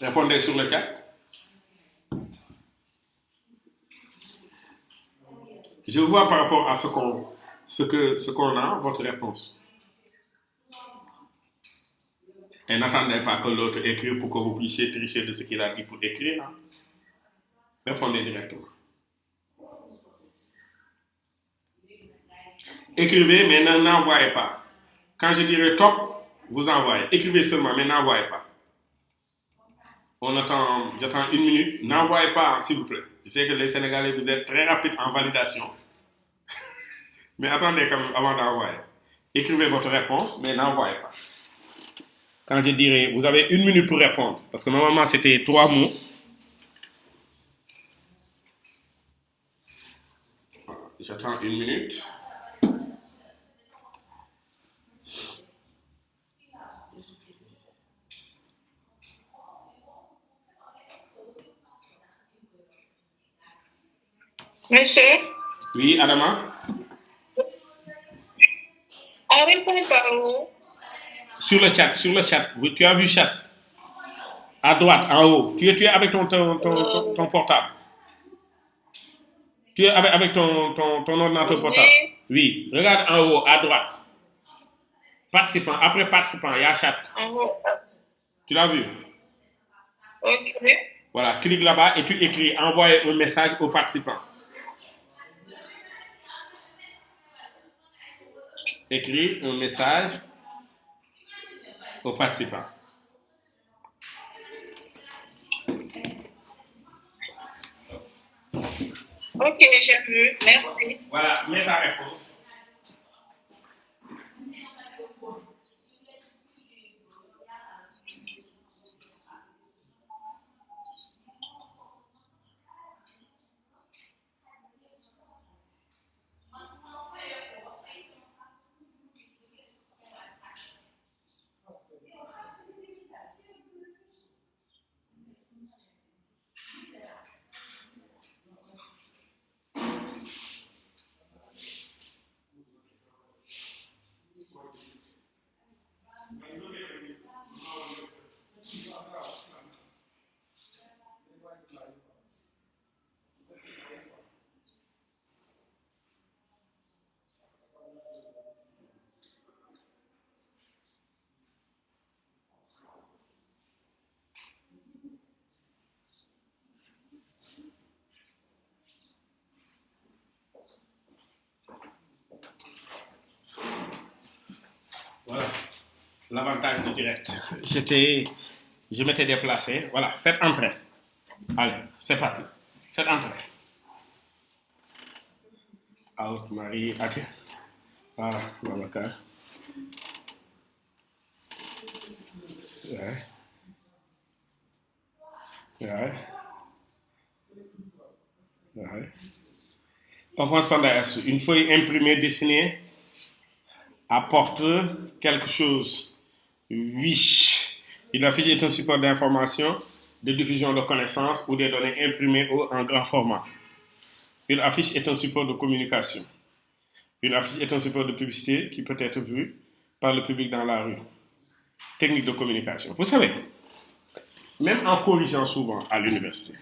Répondez sur le chat. Je vois par rapport à ce qu'on a, votre réponse. Et n'attendez pas que l'autre écrive pour que vous puissiez tricher de ce qu'il a dit pour écrire. Répondez directement. Écrivez, mais n'envoyez pas. Quand je dirai top, vous envoyez. Écrivez seulement, mais n'envoyez pas. J'attends 1 minute. N'envoyez pas, s'il vous plaît. Je sais que les Sénégalais, vous êtes très rapides en validation. Mais attendez quand même avant d'envoyer. Écrivez votre réponse, mais n'envoyez pas. Quand je dirai, vous avez 1 minute pour répondre. Parce que normalement, c'était 3 mots. J'attends 1 minute. Monsieur, Oui, Adama? on répond par où? Sur le chat. Tu as vu chat? À droite, en haut. Tu es avec ton portable. Tu es avec ton ordinateur portable. Oui. Regarde en haut, à droite. Participant. Après participant, il y a chat. En haut. Tu l'as vu? Ok. Voilà, clique là-bas et tu écris envoyer un message aux participants. Écris un message aux participants. Ok, j'ai vu. Merci. Voilà, mets ta réponse. l'avantage du direct. Je m'étais déplacé. Voilà, faites entrer. Allez, c'est parti. Faites entrer. Out, Marie, ok. Voilà, Babacar. Ouais. Ouais. Ouais. On commence par là. Une feuille imprimée, dessinée, apporte quelque chose. Oui. Une affiche est un support d'information, de diffusion de connaissances ou des données imprimées en grand format. Une affiche est un support de communication. Une affiche est un support de publicité qui peut être vu par le public dans la rue. Technique de communication. Vous savez, même en corrigeant souvent à l'université,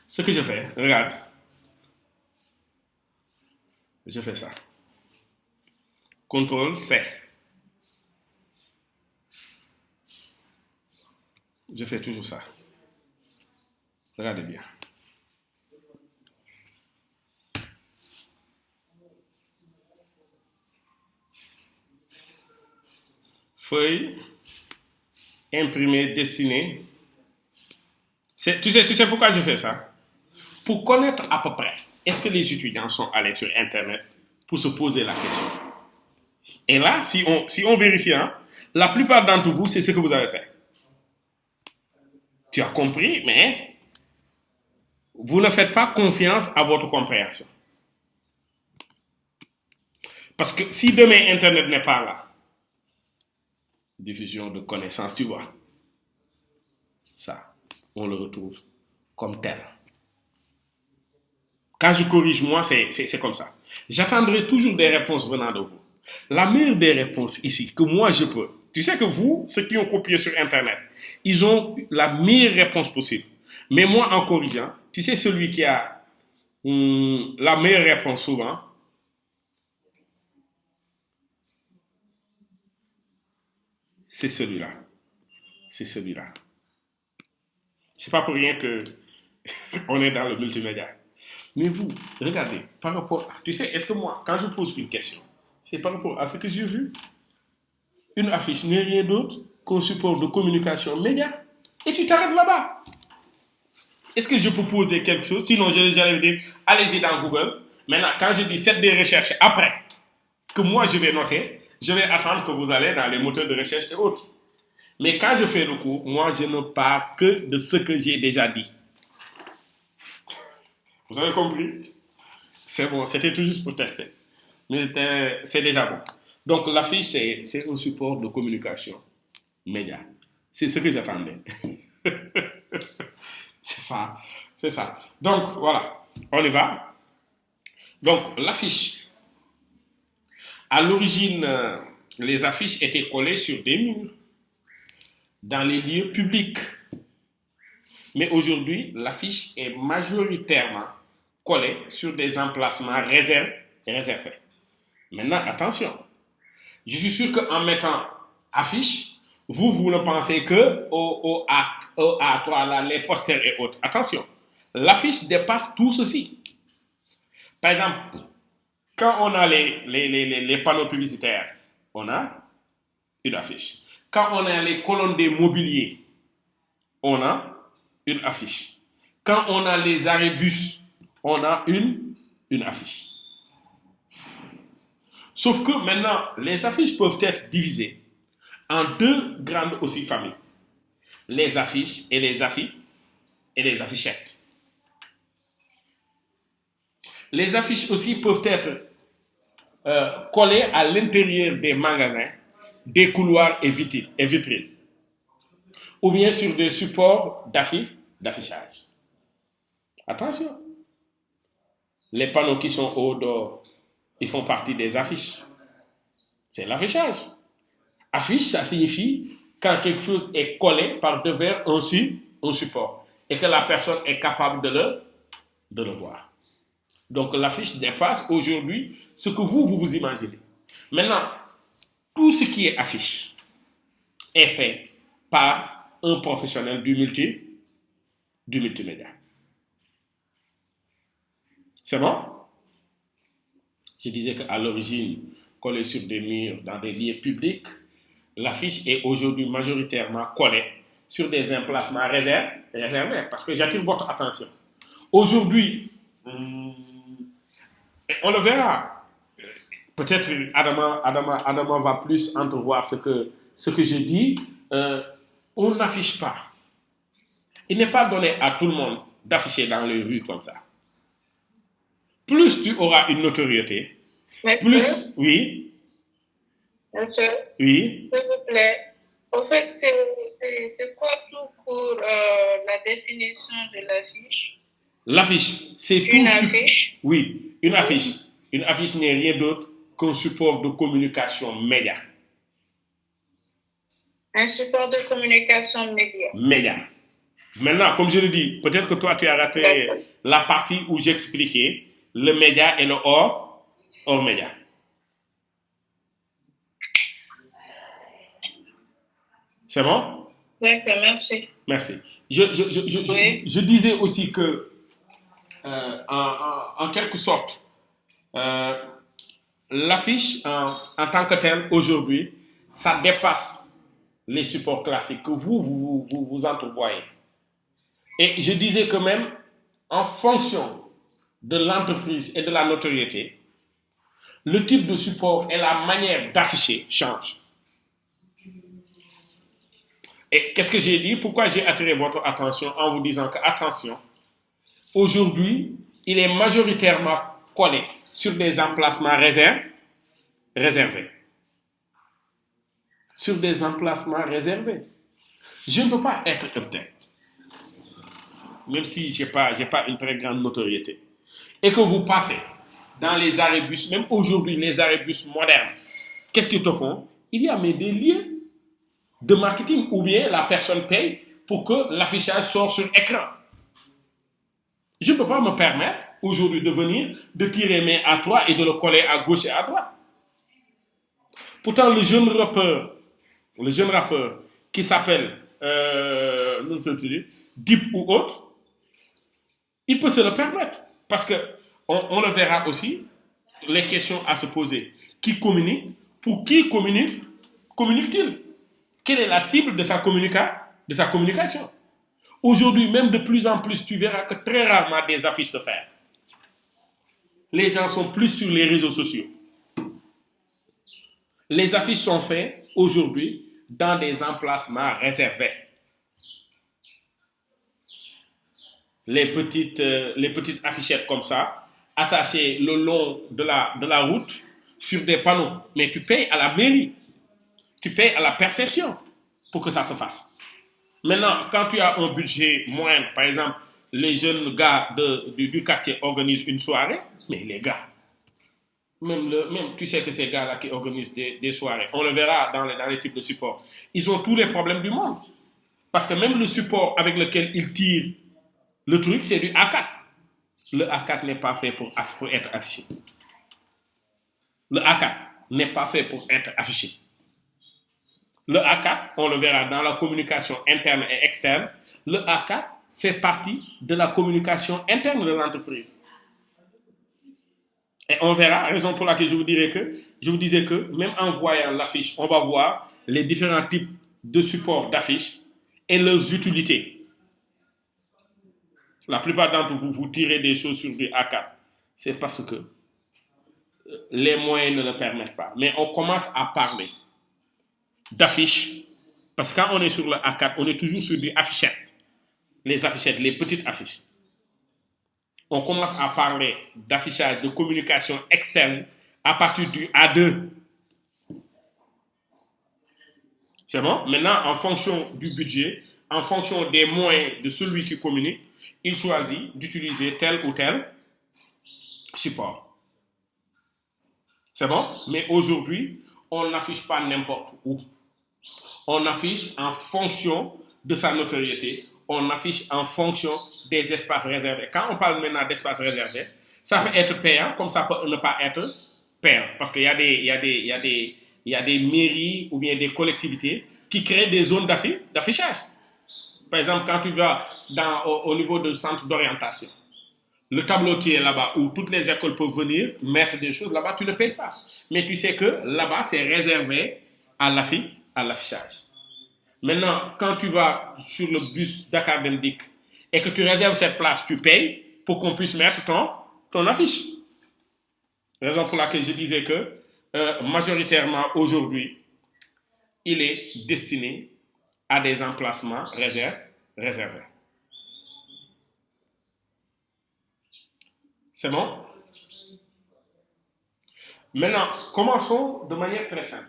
ce que je fais, regarde, je fais ça. Contrôle C. Je fais toujours ça. Regardez bien. Feuille, imprimée, dessinée. Tu sais pourquoi je fais ça? Pour connaître à peu près, est-ce que les étudiants sont allés sur Internet pour se poser la question? Et là, si on vérifie, hein, la plupart d'entre vous, c'est ce que vous avez fait. Tu as compris, mais vous ne faites pas confiance à votre compréhension. Parce que si demain Internet n'est pas là, diffusion de connaissances, tu vois, ça, on le retrouve comme tel. Quand je corrige, moi, c'est comme ça. J'attendrai toujours des réponses venant de vous. La meilleure des réponses ici, que moi je peux, tu sais que vous, ceux qui ont copié sur Internet, ils ont la meilleure réponse possible. Mais moi, en corrigeant, tu sais, celui qui a la meilleure réponse souvent, c'est celui-là. C'est celui-là. C'est pas pour rien que on est dans le multimédia. Mais vous, regardez, par rapport à, tu sais, est-ce que moi, quand je pose une question, c'est par rapport à ce que j'ai vu. Une affiche n'est rien d'autre qu'un support de communication média. Et tu t'arrêtes là-bas. Est-ce que je peux poser quelque chose? Sinon, j'allais dire, allez-y dans Google. Maintenant, quand je dis faites des recherches après, que moi je vais noter, je vais attendre que vous allez dans les moteurs de recherche et autres. Mais quand je fais le cours, moi je ne parle que de ce que j'ai déjà dit. Vous avez compris? C'est bon, c'était tout juste pour tester. Mais c'est déjà bon. Donc l'affiche, c'est un support de communication média. C'est ce que j'attendais. C'est ça. C'est ça. Donc voilà, on y va. Donc l'affiche. À l'origine, les affiches étaient collées sur des murs, dans les lieux publics. Mais aujourd'hui, l'affiche est majoritairement collée sur des emplacements réservés. Maintenant, attention. Je suis sûr qu'en mettant affiche, vous ne pensez que au A3, là, les posters et autres. Attention, l'affiche dépasse tout ceci. Par exemple, quand on a les panneaux publicitaires, on a une affiche. Quand on a les colonnes des mobiliers, on a une affiche. Quand on a les arrêts bus, on a une affiche. Sauf que maintenant, les affiches peuvent être divisées en deux grandes aussi familles. Les affiches et les affichettes. Les affiches aussi peuvent être collées à l'intérieur des magasins, des couloirs et vitrines. Ou bien sur des supports d'affichage. Attention. Les panneaux qui sont au dehors, ils font partie des affiches. C'est l'affichage. Affiche, ça signifie quand quelque chose est collé par devers un support et que la personne est capable de le voir. Donc l'affiche dépasse aujourd'hui ce que vous imaginez. Maintenant, tout ce qui est affiche est fait par un professionnel du multimédia. C'est bon? Je disais qu'à l'origine, collé sur des murs dans des lieux publics, l'affiche est aujourd'hui majoritairement collée sur des emplacements réservés. Parce que j'attire votre attention. Aujourd'hui, on le verra. Peut-être Adama va plus entrevoir ce que je dis. On n'affiche pas. Il n'est pas donné à tout le monde d'afficher dans les rues comme ça. Plus tu auras une notoriété, plus... Oui. Monsieur, Oui. s'il vous plaît. Au fait, c'est quoi tout pour la définition de l'affiche? L'affiche, c'est tout. Une affiche? Oui, une affiche. Une affiche n'est rien d'autre qu'un support de communication média. Un support de communication média. Média. Maintenant, comme je le dis, peut-être que toi, tu as raté la partie où j'expliquais le média et le hors média. C'est bon? D'accord, merci. Merci. Oui. Je disais aussi que, en quelque sorte, l'affiche en tant que telle, aujourd'hui, ça dépasse les supports classiques que vous entrevoyez. Et je disais que même, en fonction de l'entreprise et de la notoriété, le type de support et la manière d'afficher change. Et qu'est-ce que j'ai dit? Pourquoi j'ai attiré votre attention en vous disant que, attention, aujourd'hui, il est majoritairement collé sur des emplacements réservés. Sur des emplacements réservés. Je ne peux pas être peut-être, même si je n'ai pas une très grande notoriété. Et que vous passez dans les arrêts bus, même aujourd'hui, les arrêts bus modernes, qu'est-ce qu'ils te font? Il y a des liens de marketing, ou bien la personne paye pour que l'affichage sorte sur l'écran. Je ne peux pas me permettre aujourd'hui de tirer mes A3 et de le coller à gauche et à droite. Pourtant, le jeune rappeur qui s'appelle Deep ou autre, il peut se le permettre. Parce que on le verra aussi, les questions à se poser. Qui communique? Pour qui communique-t-il? Quelle est la cible de sa communication? Aujourd'hui, même de plus en plus, tu verras que très rarement des affiches se font. Les gens sont plus sur les réseaux sociaux. Les affiches sont faites aujourd'hui dans des emplacements réservés. Les petites affichettes comme ça, attachées le long de la route sur des panneaux. Mais tu payes à la mairie. Tu payes à la perception pour que ça se fasse. Maintenant, quand tu as un budget moindre, par exemple, les jeunes gars du quartier organisent une soirée, mais les gars, même tu sais que ces gars-là qui organisent des soirées, on le verra dans les types de supports, ils ont tous les problèmes du monde. Parce que même le support avec lequel ils tirent le truc, c'est du A4. Le A4 n'est pas fait pour être affiché. Le A4 n'est pas fait pour être affiché. Le A4, on le verra dans la communication interne et externe, le A4 fait partie de la communication interne de l'entreprise. Et on verra, raison pour laquelle je vous disais que même en voyant l'affiche, on va voir les différents types de supports d'affiches et leurs utilités. La plupart d'entre vous, vous tirez des choses sur du A4. C'est parce que les moyens ne le permettent pas. Mais on commence à parler d'affiches, parce que quand on est sur le A4, on est toujours sur des affichettes. Les affichettes, les petites affiches. On commence à parler d'affichage, de communication externe à partir du A2. C'est bon? Maintenant, en fonction du budget, en fonction des moyens de celui qui communique, il choisit d'utiliser tel ou tel support. C'est bon? Mais aujourd'hui, on n'affiche pas n'importe où. On affiche en fonction de sa notoriété. On affiche en fonction des espaces réservés. Quand on parle maintenant d'espaces réservés, ça peut être payant comme ça peut ne pas être payant. Parce qu'il y a des mairies ou bien des collectivités qui créent des zones d'affichage. Par exemple, quand tu vas au niveau du centre d'orientation, le tableau qui est là-bas où toutes les écoles peuvent venir mettre des choses là-bas, tu ne le payes pas. Mais tu sais que là-bas, c'est réservé à à l'affichage. Maintenant, quand tu vas sur le bus Dakar Dem Dikk et que tu réserves cette place, tu payes pour qu'on puisse mettre ton affiche. Raison pour laquelle je disais que majoritairement aujourd'hui, il est destiné à des emplacements réservés. C'est bon? Maintenant, commençons de manière très simple.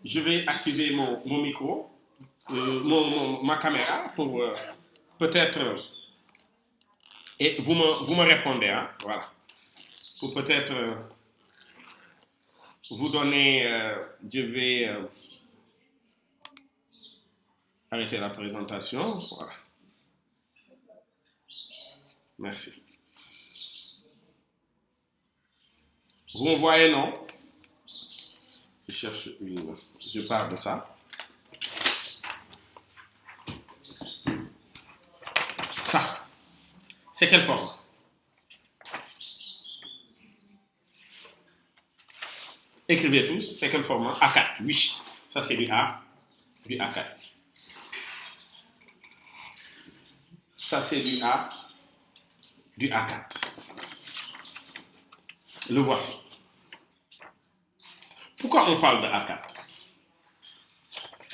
Je vais activer mon micro, ma caméra pour peut-être... et vous me répondez, hein? Voilà. Pour peut-être vous donner... je vais arrêter la présentation. Voilà. Merci. Vous me voyez, non? Je cherche une... Je parle de ça. Ça. C'est quelle forme? Écrivez tous. C'est quel format? A4. Oui. Ça, c'est du A4. Ça, c'est du A4. Le voici. Pourquoi on parle de A4?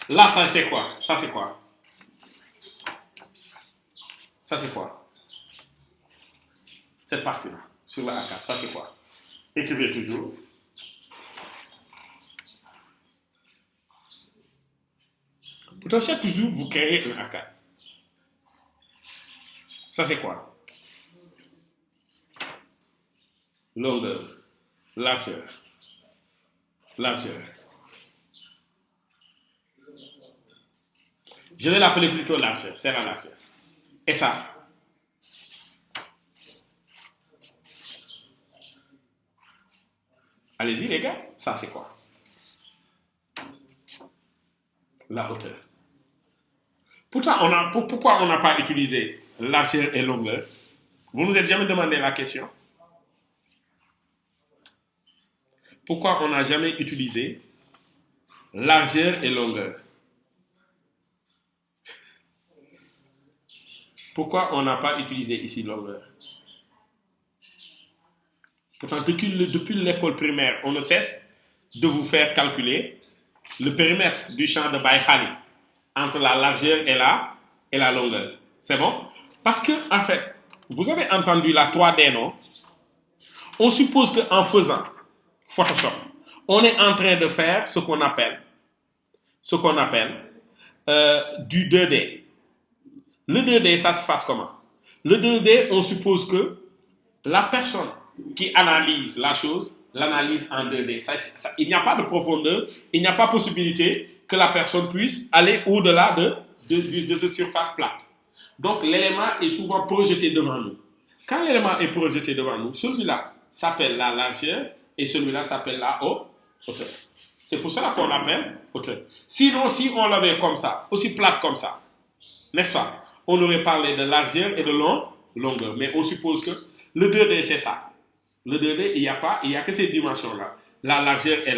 Là, ça, c'est quoi? Ça, c'est quoi? Ça, c'est quoi? Cette partie-là, sur la A4, ça, c'est quoi? Écrivez toujours. Pourtant, chaque jour, vous créez un A4. Ça, c'est quoi? Longueur, largeur. Je vais l'appeler plutôt largeur, c'est la largeur. Et ça? Allez-y les gars, ça c'est quoi? La hauteur. Pourtant, pourquoi on n'a pas utilisé largeur et longueur? Vous ne vous êtes jamais demandé la question? Pourquoi on n'a jamais utilisé largeur et longueur? Pourquoi on n'a pas utilisé ici longueur? Pourtant, depuis l'école primaire, on ne cesse de vous faire calculer le périmètre du champ de Baïkhali entre la largeur et la longueur. C'est bon? Parce que, en fait, vous avez entendu la 3D, non? On suppose qu'en faisant Photoshop, on est en train de faire ce qu'on appelle du 2D. Le 2D, ça se passe comment? Le 2D, on suppose que la personne qui analyse la chose, l'analyse en 2D. Il n'y a pas de profondeur, il n'y a pas possibilité que la personne puisse aller au-delà de cette surface plate. Donc, l'élément est souvent projeté devant nous. Quand l'élément est projeté devant nous, celui-là s'appelle la largeur et celui-là s'appelle la hauteur. C'est pour cela qu'on l'appelle hauteur. Sinon, si on l'avait comme ça, aussi plate comme ça, n'est-ce pas? On aurait parlé de largeur et de longueur. Mais on suppose que le 2D, c'est ça. Le 2D, il n'y a que ces dimensions-là. La largeur et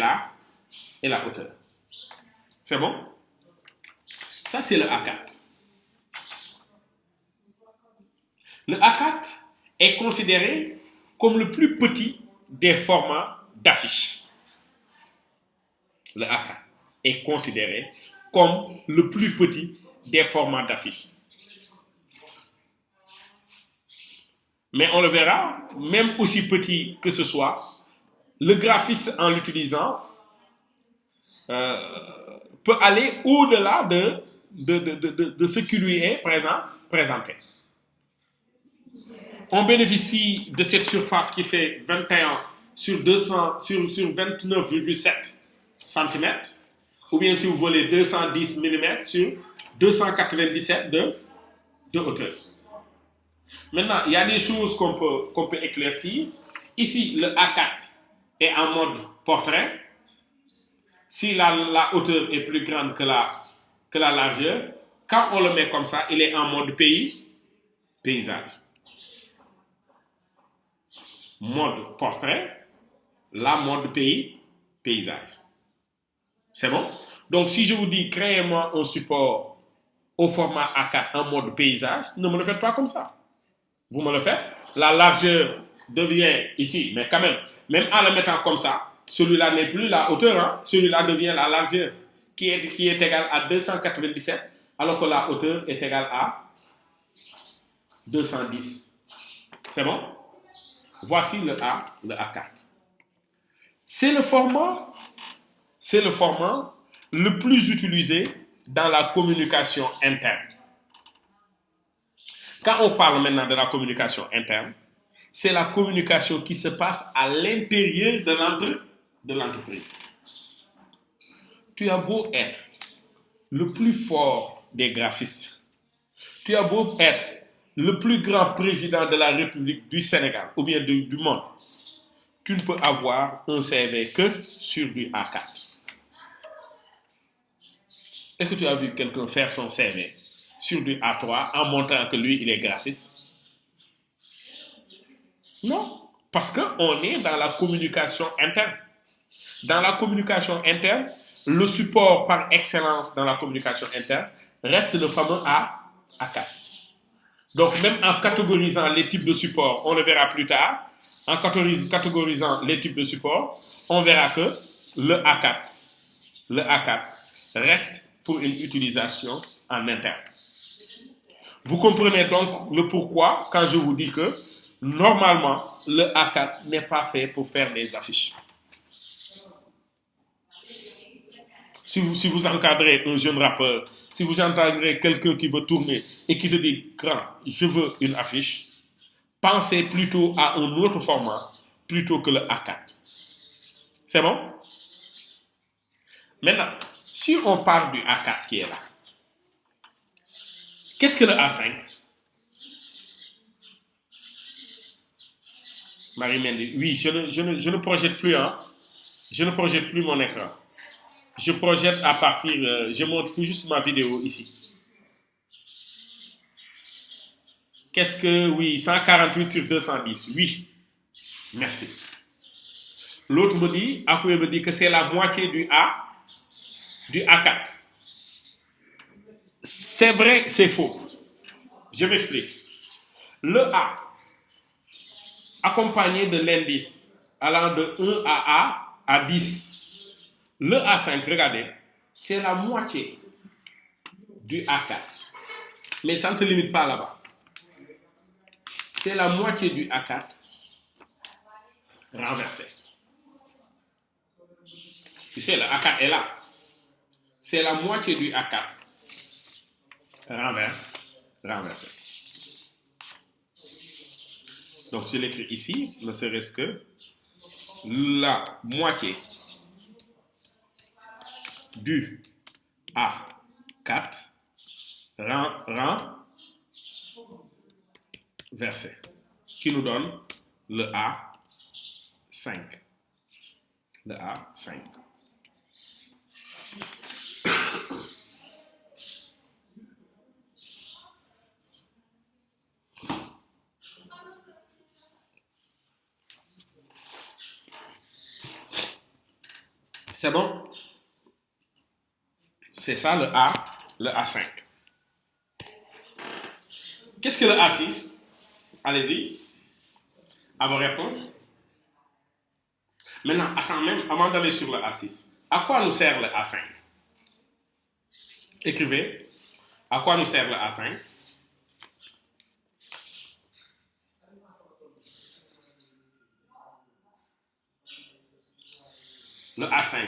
la hauteur. C'est bon? Ça, c'est le A4. Le A4 est considéré comme le plus petit des formats d'affiches. Le A4 est considéré comme le plus petit des formats d'affiches. Mais on le verra, même aussi petit que ce soit, le graphiste en l'utilisant peut aller au-delà de ce qui lui est présenté. On bénéficie de cette surface qui fait 21 sur 29,7 cm, ou bien si vous voulez 210 mm sur 297 de hauteur. Maintenant, il y a des choses qu'on peut éclaircir. Ici, le A4 est en mode portrait. Si la hauteur est plus grande que la largeur, quand on le met comme ça, il est en mode paysage. Mode portrait, la mode paysage. C'est bon? Donc, si je vous dis, créez-moi un support au format A4 en mode paysage, ne me le faites pas comme ça. Vous me le faites. La largeur devient ici, mais quand même en le mettant comme ça, celui-là n'est plus la hauteur, hein, celui-là devient la largeur qui est égale à 297, alors que la hauteur est égale à 210. C'est bon? Voici le A4. C'est le format le plus utilisé dans la communication interne. Quand on parle maintenant de la communication interne, c'est la communication qui se passe à l'intérieur de l'entreprise. Tu as beau être le plus fort des graphistes, tu as beau être le plus grand président de la République du Sénégal ou bien du monde, tu ne peux avoir un CV que sur du A4. Est-ce que tu as vu quelqu'un faire son CV sur du A3 en montrant que lui, il est graphiste? Non, parce qu'on est dans la communication interne. Dans la communication interne, le support par excellence dans la communication interne reste le fameux A4. Donc, même en catégorisant les types de support, on le verra plus tard, en catégorisant les types de support, on verra que le A4 reste pour une utilisation en interne. Vous comprenez donc le pourquoi quand je vous dis que normalement, le A4 n'est pas fait pour faire des affiches. Si vous encadrez un jeune rappeur, si vous encadrez quelqu'un qui veut tourner et qui te dit, grand, je veux une affiche, pensez plutôt à un autre format plutôt que le A4. C'est bon? Maintenant, si on parle du A4 qui est là, qu'est-ce que le A5? Marie Mendy, oui, je ne projette plus, hein? Je ne projette plus mon écran. Je projette à partir, je montre tout juste ma vidéo ici. Qu'est-ce que, oui, 148 sur 210, oui, merci. L'autre me dit, après me dit que c'est la moitié du A4. C'est vrai, c'est faux. Je m'explique. Le A, accompagné de l'indice allant de 1 à 10. Le A5, regardez, c'est la moitié du A4. Mais ça ne se limite pas là-bas. C'est la moitié du A4 renversé. Tu sais, le A4 est là. C'est la moitié du A4 renversé. Donc, je l'écris ici, ne serait-ce que la moitié du A4 renversé, qui nous donne le A5. Le A5. C'est bon? C'est ça le A5. Qu'est-ce que le A6? Allez-y. À vos réponses. Maintenant, attends même, avant d'aller sur le A6, à quoi nous sert le A5? Écrivez. À quoi nous sert le A5? Le A5.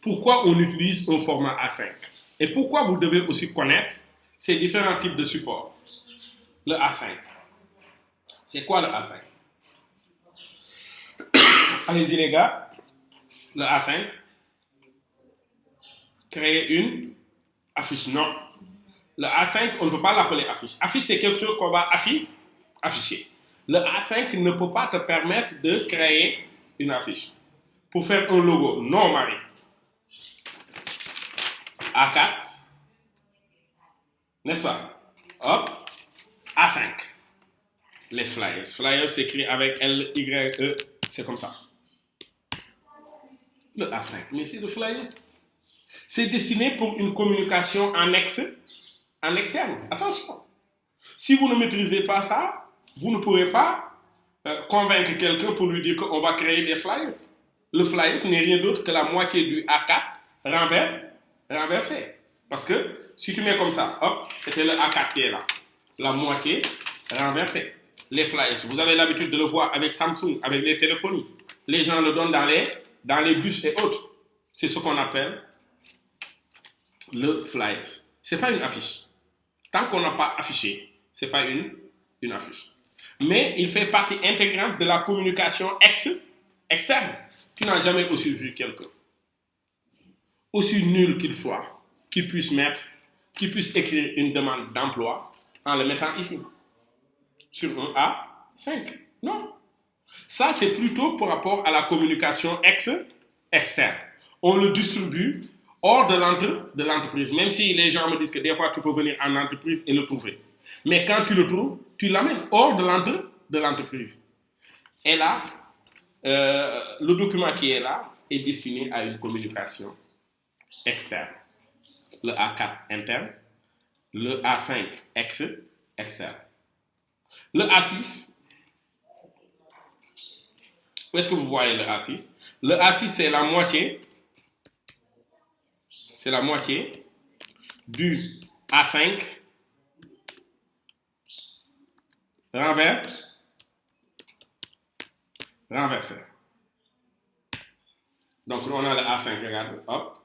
Pourquoi on utilise un format A5? Et pourquoi vous devez aussi connaître ces différents types de supports? Le A5. C'est quoi le A5? Allez-y les gars. Le A5. Créer une affiche. Non. Le A5, on ne peut pas l'appeler affiche. Affiche, c'est quelque chose qu'on va afficher. Le A5 ne peut pas te permettre de créer une affiche. Pour faire un logo. Non, Marie. A4. N'est-ce pas? Hop. A5. Les flyers. Flyers s'écrit avec L-Y-E. C'est comme ça. Le A5. Mais c'est le flyers. C'est destiné pour une communication en externe. Attention. Si vous ne maîtrisez pas ça, vous ne pourrez pas convaincre quelqu'un pour lui dire qu'on va créer des flyers. Le flyer, ce n'est rien d'autre que la moitié du A4 renversé. Parce que si tu mets comme ça, hop, c'était le A4 qui est là. La moitié renversée. Les flyers, vous avez l'habitude de le voir avec Samsung, avec les téléphonies. Les gens le donnent dans les bus et autres. C'est ce qu'on appelle le flyers. Ce n'est pas une affiche. Tant qu'on n'a pas affiché, ce n'est pas une affiche. Mais il fait partie intégrante de la communication externe. Tu n'as jamais aussi vu quelqu'un, aussi nul qu'il soit, qui puisse écrire une demande d'emploi en le mettant ici, sur un A5. Non. Ça, c'est plutôt par rapport à la communication externe. On le distribue hors de l'entreprise, même si les gens me disent que des fois, tu peux venir en entreprise et le trouver. Mais quand tu le trouves, tu l'amènes hors de l'entreprise. Et là, le document qui est là est destiné à une communication externe. Le A4 interne, le A5 externe. Le A6, où est-ce que vous voyez le A6? Le A6, c'est la moitié du A5 renversé. Donc, on a le A5, regarde, hop.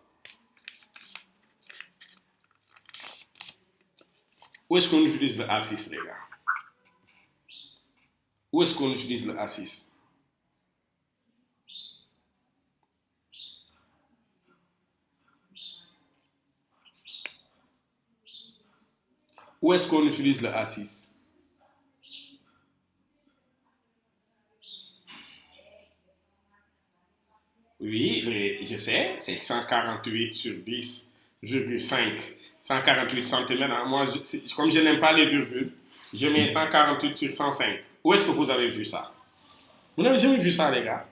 Où est-ce qu'on utilise le A6, les gars? Où est-ce qu'on utilise le A6? Où est-ce qu'on utilise le A6? Oui, je sais, c'est 148 sur 10,5. 148 cm. Moi, comme je n'aime pas les virgules, je mets 148 sur 105. Où est-ce que vous avez vu ça? Vous n'avez jamais vu ça, les gars?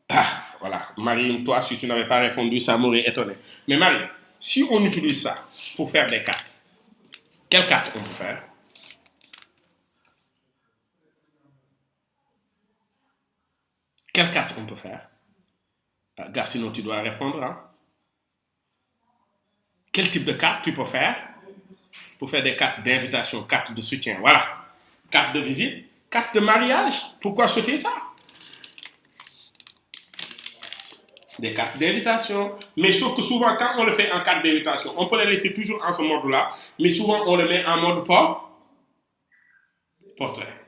Ah, voilà. Marine, toi, si tu n'avais pas répondu, ça m'aurait étonné. Mais Marie, si on utilise ça pour faire des cartes, quelles cartes on peut faire? Quelle carte on peut faire? Gars, sinon tu dois répondre. Hein? Quel type de carte tu peux faire pour faire des cartes d'invitation, cartes de soutien? Voilà. Carte de visite, carte de mariage. Pourquoi souhaiter ça? Des cartes d'invitation. Mais sauf que souvent, quand on le fait en carte d'invitation, on peut les laisser toujours en ce mode-là, mais souvent on le met en mode portrait.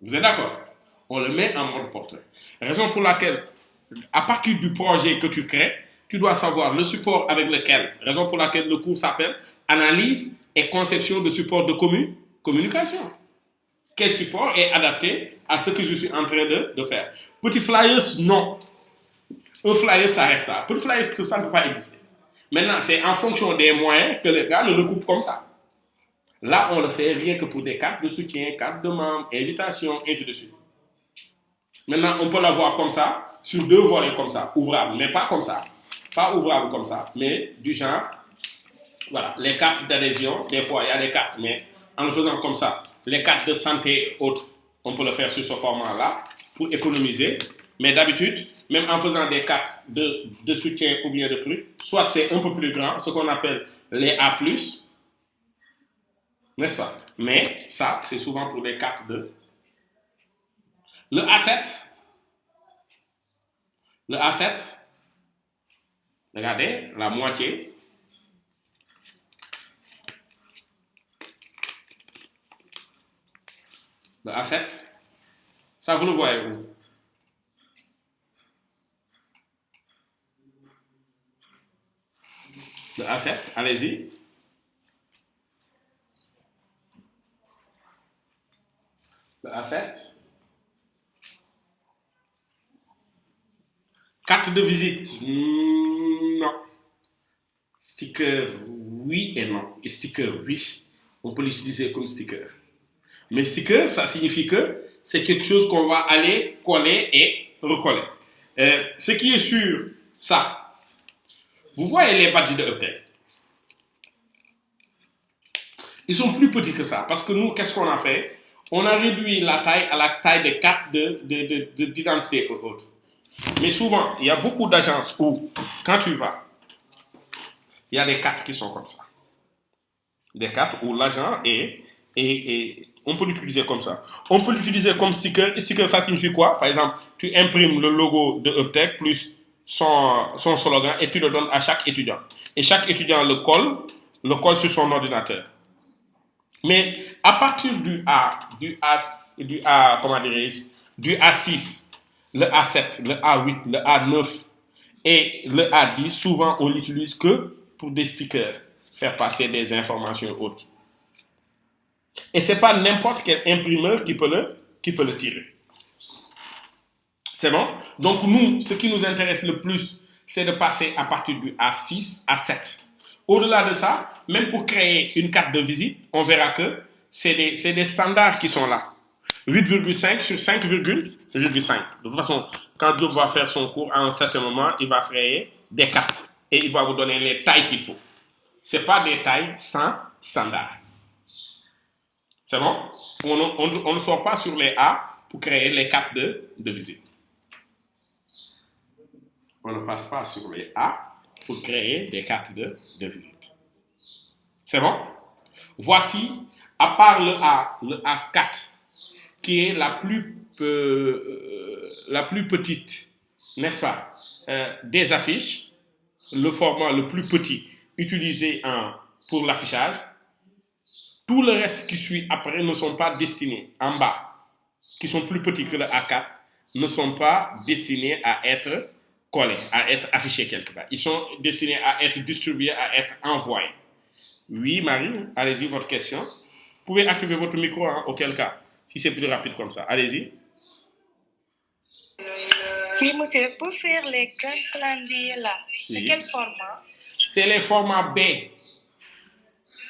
Vous êtes d'accord? On le met en mode portrait. Raison pour laquelle, à partir du projet que tu crées, tu dois savoir le support avec lequel, raison pour laquelle le cours s'appelle Analyse et conception de support de communication. Quel support est adapté à ce que je suis en train de faire? Petit flyers, non. Un flyer, ça reste ça. Petit flyers, ça ne peut pas exister. Maintenant, c'est en fonction des moyens que le gars le recoupe comme ça. Là, on le fait rien que pour des cartes de soutien, cartes de membres, invitations, ainsi de suite. Maintenant, on peut l'avoir comme ça, sur 2 volets comme ça, ouvrables, mais pas comme ça. Pas ouvrables comme ça, mais du genre, voilà, les cartes d'adhésion, des fois, il y a des cartes, mais en le faisant comme ça, les cartes de santé et autres, on peut le faire sur ce format-là pour économiser. Mais d'habitude, même en faisant des cartes de soutien ou bien de trucs, soit c'est un peu plus grand, ce qu'on appelle les A+, n'est-ce pas? Mais ça, c'est souvent pour des cartes de... Le A7, regardez, la moitié. Le A7, ça vous le voyez où? Le A7, allez-y. Le A7. Carte de visite, non. Sticker, oui et non. Et sticker, oui. on peut l'utiliser comme sticker. Mais sticker, ça signifie que c'est quelque chose qu'on va aller coller et recoller. Ce qui est sur ça, vous voyez les badges de Uptech. Ils sont plus petits que ça. Parce que nous, qu'est-ce qu'on a fait? On a réduit la taille à la taille des cartes d'identité ou autres. Mais souvent, il y a beaucoup d'agences où, quand tu vas, il y a des cartes qui sont comme ça. Des cartes où l'agent on peut l'utiliser comme ça. On peut l'utiliser comme sticker. Et sticker, ça signifie quoi? Par exemple, tu imprimes le logo de Uptech plus son slogan et tu le donnes à chaque étudiant. Et chaque étudiant le colle sur son ordinateur. Mais à partir du A6, le A7, le A8, le A9 et le A10, souvent on l'utilise que pour des stickers, faire passer des informations autres. Et ce n'est pas n'importe quel imprimeur qui peut le tirer. C'est bon? Donc nous, ce qui nous intéresse le plus, c'est de passer à partir du A6 à 7. Au-delà de ça, même pour créer une carte de visite, on verra que c'est des standards qui sont là. 8,5 sur 5,5. De toute façon, quand Diop va faire son cours, à un certain moment, il va créer des cartes. Et il va vous donner les tailles qu'il faut. Ce n'est pas des tailles sans standard. C'est bon? On ne sort pas sur les A pour créer les cartes de visite. On ne passe pas sur les A pour créer des cartes de visite. C'est bon? Voici, à part le A4, qui est la plus petite, n'est-ce pas, des affiches, le format le plus petit utilisé pour l'affichage, tout le reste qui suit après ne sont pas destinés en bas, qui sont plus petits que le A4, ne sont pas destinés à être collés, à être affichés quelque part. Ils sont destinés à être distribués, à être envoyés. Oui, Marie, allez-y, votre question. Vous pouvez activer votre micro, auquel cas, si c'est plus rapide comme ça. Allez-y. Oui, monsieur, pour faire les calendriers là, c'est Oui. quel format? C'est les formats B.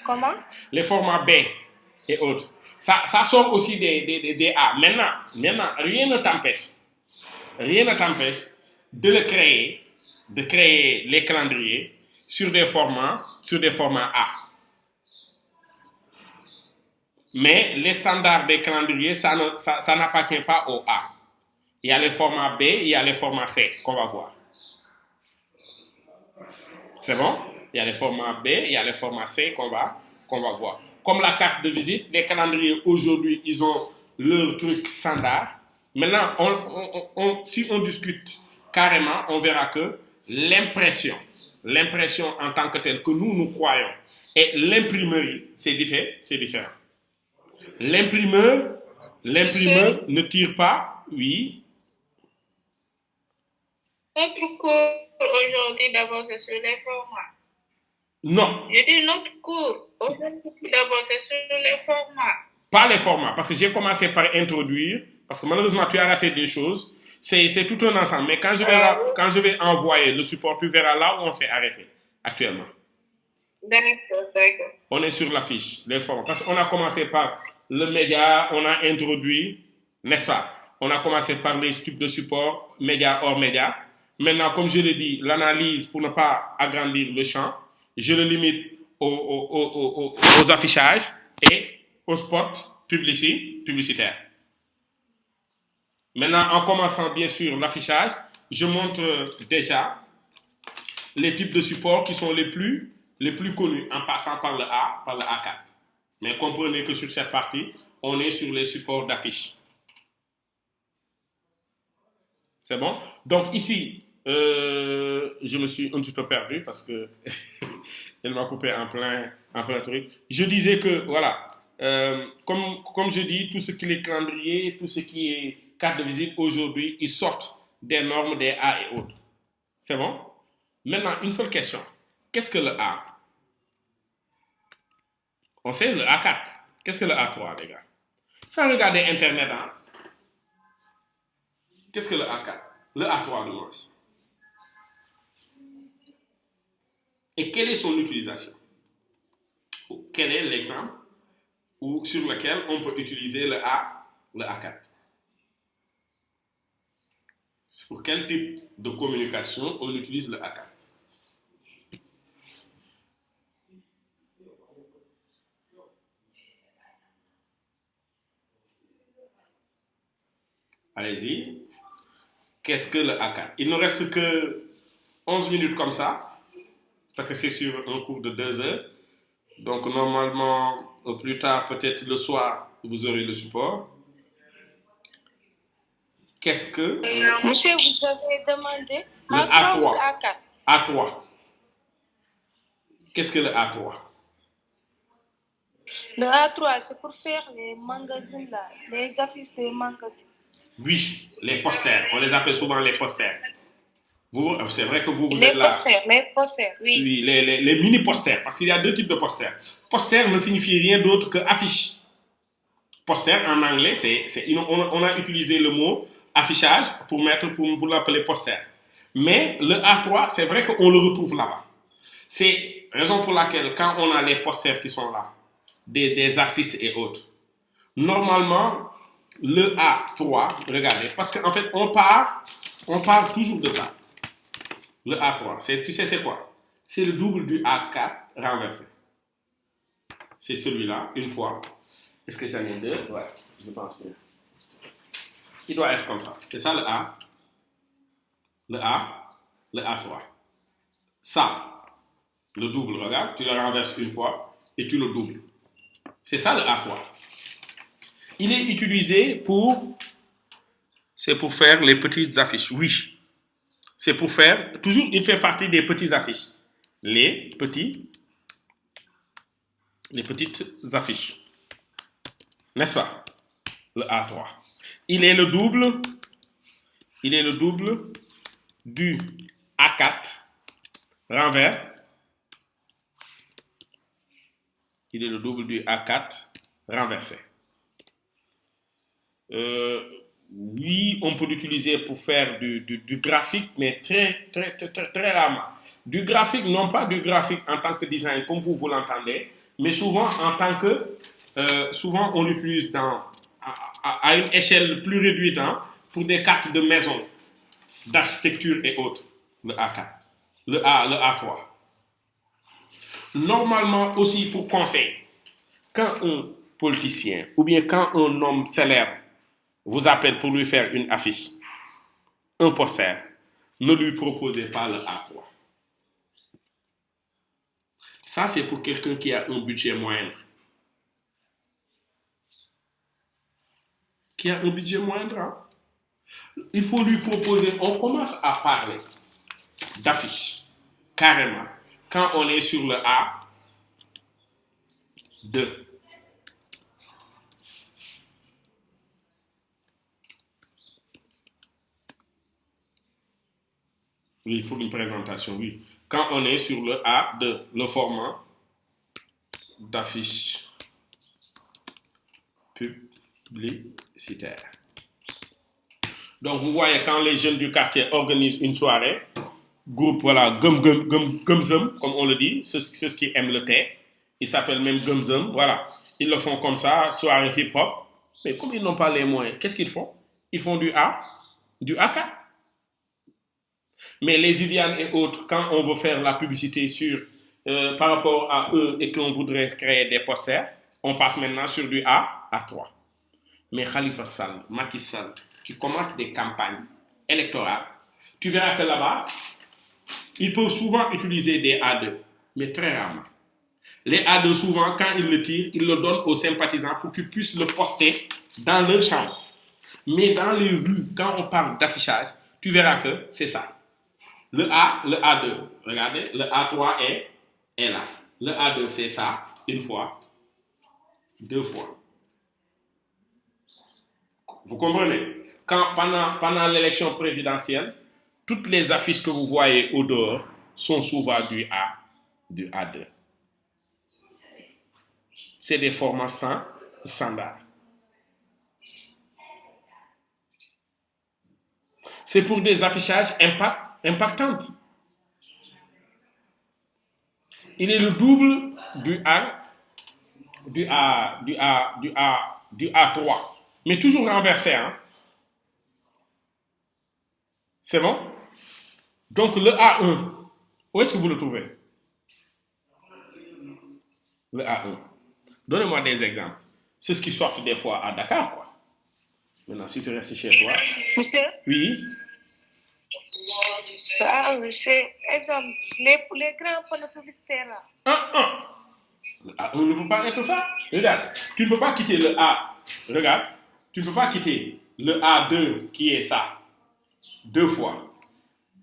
Comment? Les formats B et autres. Ça sort aussi des A. Maintenant, rien ne t'empêche de créer les calendriers sur des formats A. Mais les standards des calendriers, ça n'appartient pas au A. Il y a les formats B, il y a les formats C qu'on va voir. C'est bon? Il y a les formats B, il y a les formats C qu'on va voir. Comme la carte de visite, les calendriers aujourd'hui, ils ont leur truc standard. Maintenant, si on discute carrément, on verra que l'impression en tant que telle que nous croyons, et l'imprimerie, c'est différent. L'imprimeur ne tire pas, oui. Notre cours aujourd'hui, d'abord, c'est sur les formats. Non. Je dis notre cours aujourd'hui, d'abord, c'est sur les formats. Pas les formats, parce que j'ai commencé par introduire, parce que malheureusement, tu as raté des choses. C'est tout un ensemble. Mais quand je vais envoyer le support, tu verras là où on s'est arrêté actuellement. D'accord. On est sur la fiche, les formats. Parce qu'on a commencé par le média, on a introduit, n'est-ce pas? On a commencé par les types de support, média hors média. Maintenant, comme je l'ai dit, l'analyse, pour ne pas agrandir le champ, je le limite aux affichages et aux spots publicitaires. Maintenant, en commençant bien sûr l'affichage, je montre déjà les types de supports qui sont les plus connus en passant par le A4. Mais comprenez que sur cette partie, on est sur les supports d'affiches. C'est bon? Donc ici, je me suis un petit peu perdu parce que elle m'a coupé en plein truc. Je disais que, voilà, comme je dis, tout ce qui est calendrier, tout ce qui est carte de visite, aujourd'hui, ils sortent des normes des A et autres. C'est bon? Maintenant, une seule question. Qu'est-ce que le A? On sait le A4. Qu'est-ce que le A3, les gars? Sans regarder Internet, hein? Qu'est-ce que le A4? Le A3 de moins. Et quelle est son utilisation? Quel est l'exemple ou sur lequel on peut utiliser le A4. Pour quel type de communication on utilise le A4? Allez-y. Qu'est-ce que le A4? Il ne reste que 11 minutes comme ça, parce que c'est sur un cours de 2 heures. Donc normalement, au plus tard, peut-être le soir, vous aurez le support. Qu'est-ce que Monsieur, vous avez demandé le A3 ou A3? A4? A3. Qu'est-ce que le A3? Le A3, c'est pour faire les magazines là, les affiches des magazines. Oui, les posters. On les appelle souvent les posters. C'est vrai que vous Les êtes là. posters, oui. Oui, les mini-posters, parce qu'il y a 2 types de posters. Poster ne signifie rien d'autre que affiche. Poster en anglais, on a utilisé le mot affichage pour l'appeler poster. Mais le A3, c'est vrai qu'on le retrouve là-bas. C'est la raison pour laquelle, quand on a les posters qui sont là, des artistes et autres, normalement, le A3, regardez, parce qu'en fait, on part toujours de ça. Le A3, tu sais c'est quoi? C'est le double du A4 renversé. C'est celui-là, une fois. Est-ce que j'en ai 2? Ouais, je pense bien. Il doit être comme ça. C'est ça le A. Le A3. Ça, le double, regarde, tu le renverses une fois et tu le doubles. C'est ça le A3. Il est utilisé c'est pour faire les petites affiches, oui. C'est pour faire, toujours il fait partie des petites affiches. Les petites affiches. N'est-ce pas? Le A3. Il est le double du A4 renvers. Il est le double du A4 renversé. Oui, on peut l'utiliser pour faire du graphique, mais très rarement. Du graphique, non pas du graphique en tant que design, comme vous l'entendez, mais souvent en tant que... souvent, on l'utilise à une échelle plus réduite, hein, pour des cartes de maison, d'architecture et autres. Le A4. Le A3. Normalement, aussi pour conseil, quand un politicien ou bien quand un homme célèbre vous appelle pour lui faire une affiche, un poster, ne lui proposez pas le A3. Ça, c'est pour quelqu'un qui a un budget moindre. Hein? Il faut lui proposer, on commence à parler d'affiche, carrément, quand on est sur le A2. Oui, pour une présentation, oui. Quand on est sur le A2, le format d'affiche publicitaire. Donc, vous voyez, quand les jeunes du quartier organisent une soirée, groupe, voilà, Gumzum, comme on le dit, ceux qui aiment le thé, ils s'appellent même Gumzum, voilà. Ils le font comme ça, soirée hip-hop. Mais comme ils n'ont pas les moyens, qu'est-ce qu'ils font? Ils font du A4. Mais les Viviane et autres, quand on veut faire la publicité par rapport à eux et qu'on voudrait créer des posters, on passe maintenant sur du A3. Mais Khalifa Sall, Macky Sall, qui commencent des campagnes électorales, tu verras que là-bas, ils peuvent souvent utiliser des A2, mais très rarement. Les A2, souvent, quand ils le tirent, ils le donnent aux sympathisants pour qu'ils puissent le poster dans leur chambre. Mais dans les rues, quand on parle d'affichage, tu verras que c'est ça. Le A2, regardez, le A3 est là. Le A2, c'est ça, une fois, 2 fois. Vous comprenez? Pendant l'élection présidentielle, toutes les affiches que vous voyez au dehors sont souvent du A2. C'est des formats standards. C'est pour des affichages impactants. Il est le double du du A3. Mais toujours renversé, hein. C'est bon? Donc le A1, où est-ce que vous le trouvez? Le A1. Donnez-moi des exemples. C'est ce qui sort des fois à Dakar, quoi. Maintenant, si tu restes chez toi. Monsieur, Oui. c'est exemple, les grands panneaux publicitaires là. Le A1 ne peut pas être ça. Regarde, tu ne peux pas quitter le A. Regarde, tu ne peux pas quitter le A2 qui est ça 2 fois.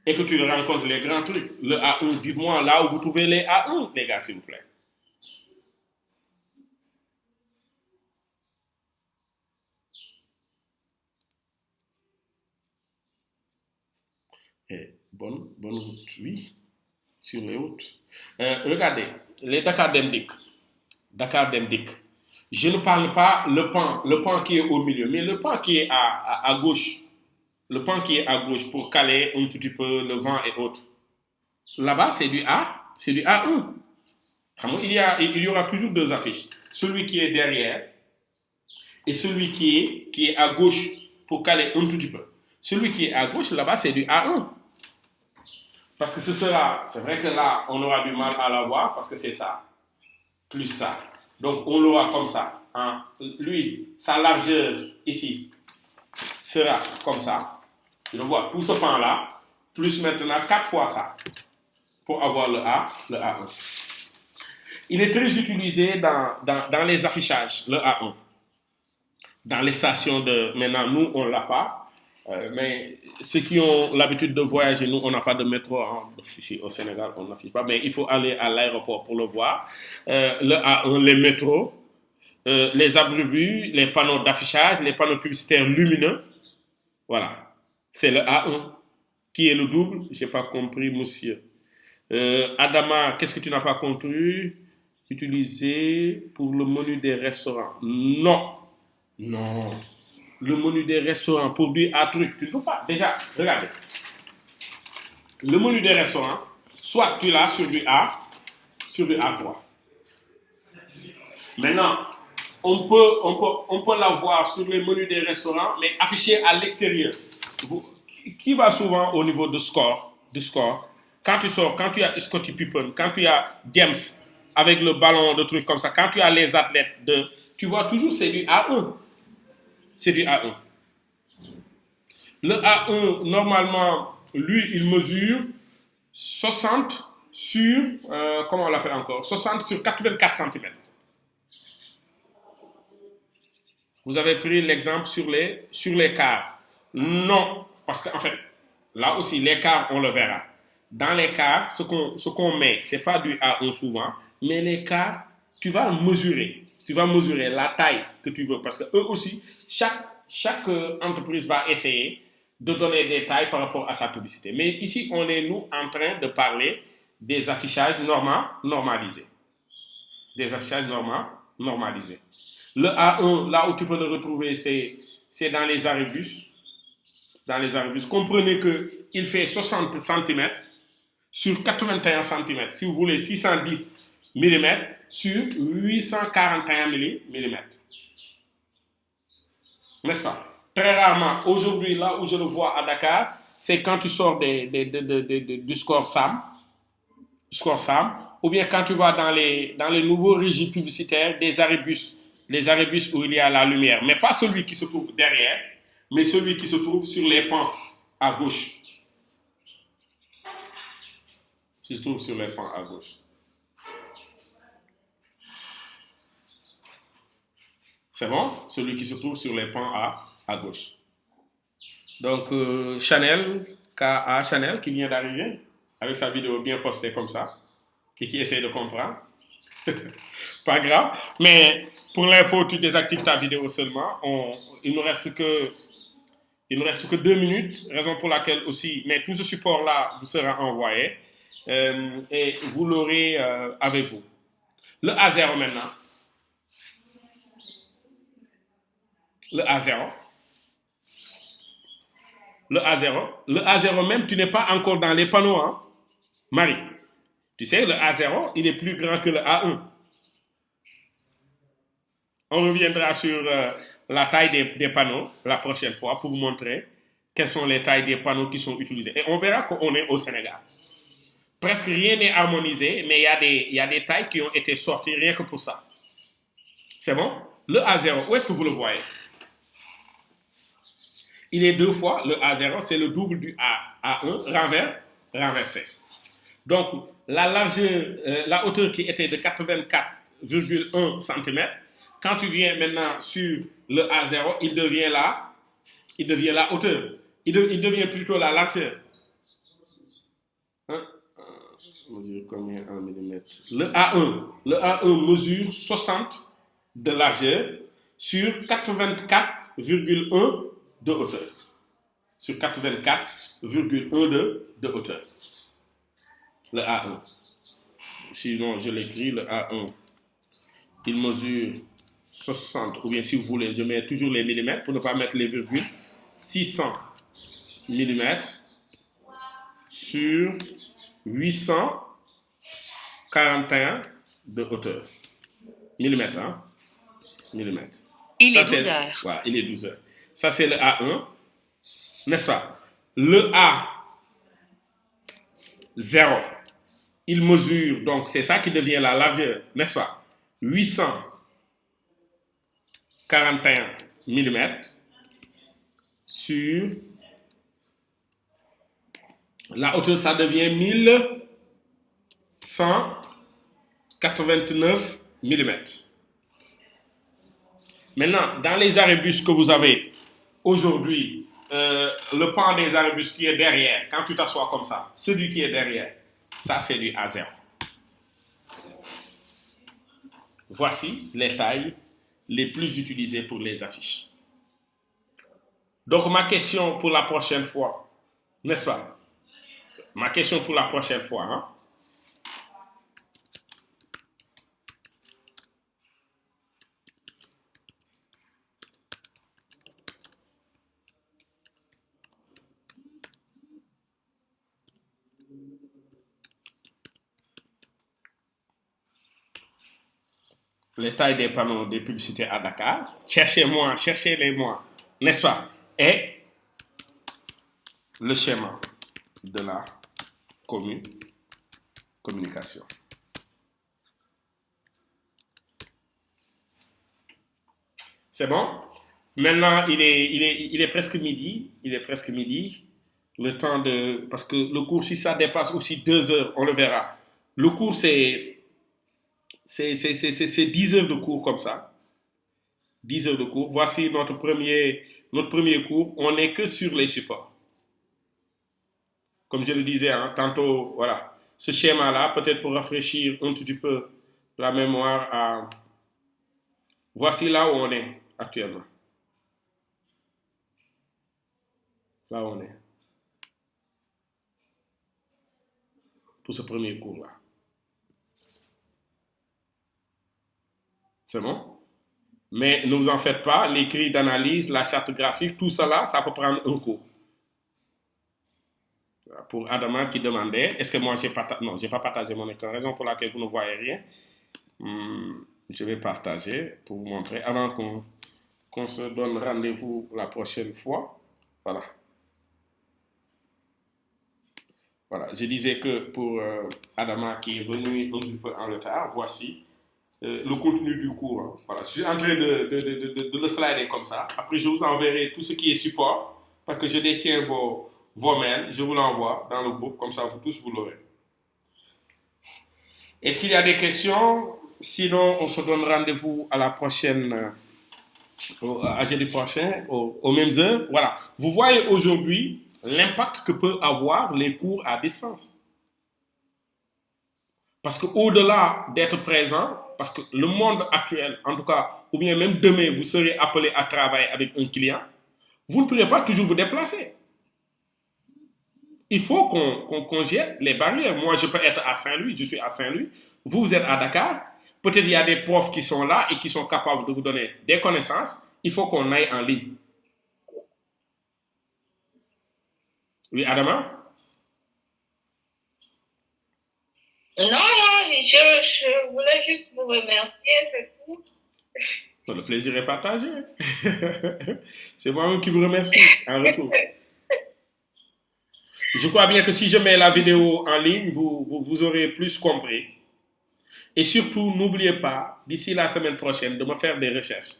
Et que tu rencontres les grands trucs. Le A1, dis-moi là où vous trouvez les A1, les gars, s'il vous plaît. Bonne route, oui, sur les routes. Regardez, les Dakar Demdik. Dakar Demdik. Je ne parle pas le pan qui est au milieu, mais le pan qui est à gauche. Le pan qui est à gauche pour caler un tout petit peu le vent et autres. Là-bas, c'est du A1. Il y aura toujours 2 affiches. Celui qui est derrière et celui qui est à gauche pour caler un tout petit peu. Celui qui est à gauche, là-bas, c'est du A1. Parce que c'est vrai que là, on aura du mal à l'avoir parce que c'est ça, plus ça. Donc, on l'aura comme ça. Hein. Lui, sa largeur ici sera comme ça. Tu le vois, tout ce pan-là, plus maintenant 4 fois ça, pour avoir le A1. Il est très utilisé dans les affichages, le A1. Dans les stations maintenant, nous, on ne l'a pas. Mais ceux qui ont l'habitude de voyager, nous, on n'a pas de métro. Hein. Ici, au Sénégal, on n'affiche pas. Mais il faut aller à l'aéroport pour le voir. Le A1, les métros, les abribus, les panneaux d'affichage, les panneaux publicitaires lumineux. Voilà. C'est le A1 qui est le double. Je n'ai pas compris, monsieur. Adama, qu'est-ce que tu n'as pas compris? Utilisé pour le menu des restaurants. Non. Le menu des restaurants pour dire à truc, tu ne peux pas. Déjà, regardez. Le menu des restaurants, soit tu l'as sur du A3. Maintenant, on peut l'avoir sur le menu des restaurants, mais affiché à l'extérieur. Qui va souvent au niveau du score, quand tu sors, quand tu as Scottie Pippen, quand tu as James avec le ballon de trucs comme ça, quand tu as les athlètes, tu vois toujours c'est du A1. C'est du A1. Le A1, normalement, lui, il mesure 60 sur, comment on l'appelle encore, 60 sur 84 cm. Vous avez pris l'exemple sur les quarts. Non, parce qu'en fait, là aussi, les quarts, on le verra. Dans les quarts, ce qu'on met, ce n'est pas du A1 souvent, mais les quarts, tu vas mesurer. Tu vas mesurer la taille que tu veux. Parce que eux aussi, chaque entreprise va essayer de donner des tailles par rapport à sa publicité. Mais ici, on est, nous, en train de parler des affichages normalisés. Des affichages normalisés. Le A1, là où tu peux le retrouver, c'est dans les aribus. Dans les aribus. Comprenez qu'il fait 60 cm sur 81 cm. Si vous voulez 610 mm sur 841 mm. N'est-ce pas? Très rarement, aujourd'hui, là où je le vois à Dakar, c'est quand tu sors du score SAM, ou bien quand tu vas dans les nouveaux régies publicitaires des aribus, les aribus où il y a la lumière, mais pas celui qui se trouve derrière, mais celui qui se trouve sur les pans à gauche. Qui se trouve sur les pans à gauche. C'est bon? Celui qui se trouve sur les pans à gauche. Donc, Chanel, K.A. Chanel, qui vient d'arriver, avec sa vidéo bien postée comme ça, et qui essaie de comprendre. Pas grave. Mais pour l'info, tu désactives ta vidéo seulement. Il ne reste que 2 minutes, raison pour laquelle aussi, mais tout ce support-là vous sera envoyé et vous l'aurez avec vous. Le A0 maintenant. Le A0. Le A0 même, tu n'es pas encore dans les panneaux, hein, Marie. Tu sais, le A0, il est plus grand que le A1. On reviendra sur la taille des panneaux la prochaine fois pour vous montrer quelles sont les tailles des panneaux qui sont utilisés. Et on verra qu'on est au Sénégal. Presque rien n'est harmonisé, mais il y a des tailles qui ont été sorties rien que pour ça. C'est bon? Le A0, où est-ce que vous le voyez? Il est 2 fois, le A0, c'est le double du A1, renversé. Donc, la largeur, la hauteur qui était de 84,1 cm, quand tu viens maintenant sur le A0, il devient la hauteur. Il devient plutôt la largeur. Hein? Mesure combien en millimètres? Le A1 mesure 60 de largeur sur 84,1 de hauteur. Sur 84,1 de hauteur. Le A1. Sinon, je l'écris, le A1. Il mesure 60, ou bien si vous voulez, je mets toujours les millimètres pour ne pas mettre les virgules. 600 millimètres sur 841 de hauteur. Millimètres, hein? Millimètres. Il est 12 heures. Voilà, il est 12 heures. Ça, c'est le A1, n'est-ce pas? Le A0, il mesure, donc c'est ça qui devient la largeur, n'est-ce pas? 841 mm sur la hauteur, ça devient 1189 mm. Maintenant, dans les arébus que vous avez aujourd'hui, le pan des arébus qui est derrière, quand tu t'assois comme ça, celui qui est derrière, ça c'est du A0. Voici les tailles les plus utilisées pour les affiches. Donc ma question pour la prochaine fois, n'est-ce pas? Ma question pour la prochaine fois, hein? Les tailles des panneaux de publicité à Dakar. Cherchez-les-moi, n'est-ce pas? Et le schéma de la communication. C'est bon? Maintenant, il est presque midi. Il est presque midi. Le temps de... Parce que le cours, si ça dépasse aussi 2 heures, on le verra. Le cours, c'est 10 heures de cours comme ça. 10 heures de cours. Voici notre premier cours. On n'est que sur les supports. Comme je le disais, hein, tantôt, voilà. Ce schéma-là, peut-être pour rafraîchir un tout petit peu la mémoire. Voici là où on est actuellement. Là où on est. Pour ce premier cours-là. C'est bon? Mais ne vous en faites pas, les grilles d'analyse, la charte graphique, tout cela, ça peut prendre un cours. Pour Adama qui demandait, est-ce que moi j'ai partagé? Non, je n'ai pas partagé mon écran, raison pour laquelle vous ne voyez rien. Je vais partager pour vous montrer, avant qu'on se donne rendez-vous la prochaine fois. Voilà. Voilà, je disais que pour Adama qui est venu un petit peu en retard, voici le contenu du cours. Hein. Voilà, je suis en train de le slider comme ça. Après, je vous enverrai tout ce qui est support, parce que je détiens vos mails, je vous l'envoie dans le groupe, comme ça vous tous vous l'aurez. Est-ce qu'il y a des questions? Sinon, on se donne rendez-vous à la prochaine, à jeudi prochain, aux mêmes heures. Voilà, vous voyez aujourd'hui l'impact que peuvent avoir les cours à distance. Parce qu'au-delà d'être présent, parce que le monde actuel, en tout cas, ou bien même demain, vous serez appelé à travailler avec un client, vous ne pourrez pas toujours vous déplacer. Il faut qu'on jette les barrières. Moi, je peux être à Saint-Louis, je suis à Saint-Louis, vous êtes à Dakar, peut-être il y a des profs qui sont là et qui sont capables de vous donner des connaissances, il faut qu'on aille en ligne. Oui, Adama? Non, je voulais juste vous remercier, c'est tout. Le plaisir est partagé. C'est moi-même qui vous remercie en retour. Je crois bien que si je mets la vidéo en ligne, vous aurez plus compris. Et surtout, n'oubliez pas, d'ici la semaine prochaine, de me faire des recherches.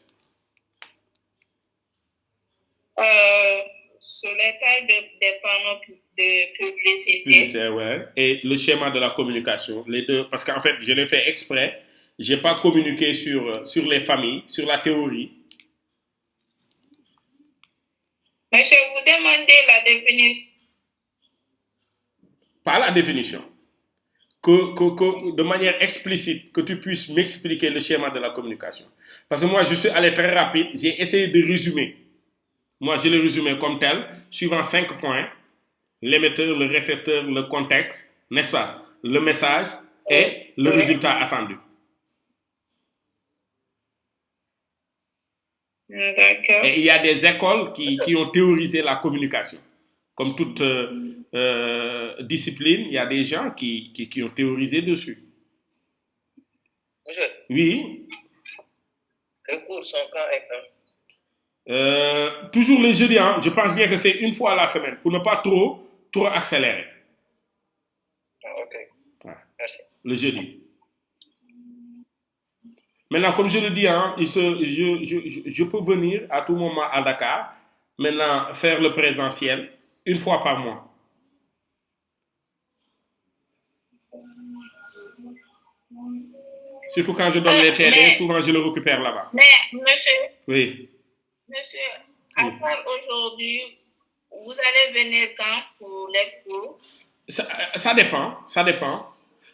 Sur les tailles des panneaux de publicité. Publicitaire, ouais. Et le schéma de la communication, les deux, parce qu'en fait, je l'ai fait exprès. Je n'ai pas communiqué sur les familles, sur la théorie. Mais je vous demandais la définition. Pas la définition. Que de manière explicite, que tu puisses m'expliquer le schéma de la communication. Parce que moi, je suis allé très rapide. J'ai essayé de résumer. Moi, je l'ai résumé comme tel, suivant 5 points. L'émetteur, le récepteur, le contexte, n'est-ce pas? Le message et le résultat attendu. D'accord. Et il y a des écoles qui ont théorisé la communication. Comme toute discipline, il y a des gens qui ont théorisé dessus. Monsieur, Oui. les cours sont quand et quand? Toujours les jeudis, hein. Je pense bien que c'est une fois à la semaine, pour ne pas trop accélérer. Ok. Ouais. Merci. Le jeudi. Maintenant, comme je le dis, hein, je peux venir à tout moment à Dakar, maintenant faire le présentiel une fois par mois. Surtout quand je donne les terrains, souvent je le récupère là-bas. Mais, monsieur, Oui. à part aujourd'hui, vous allez venir quand pour les cours? Ça dépend.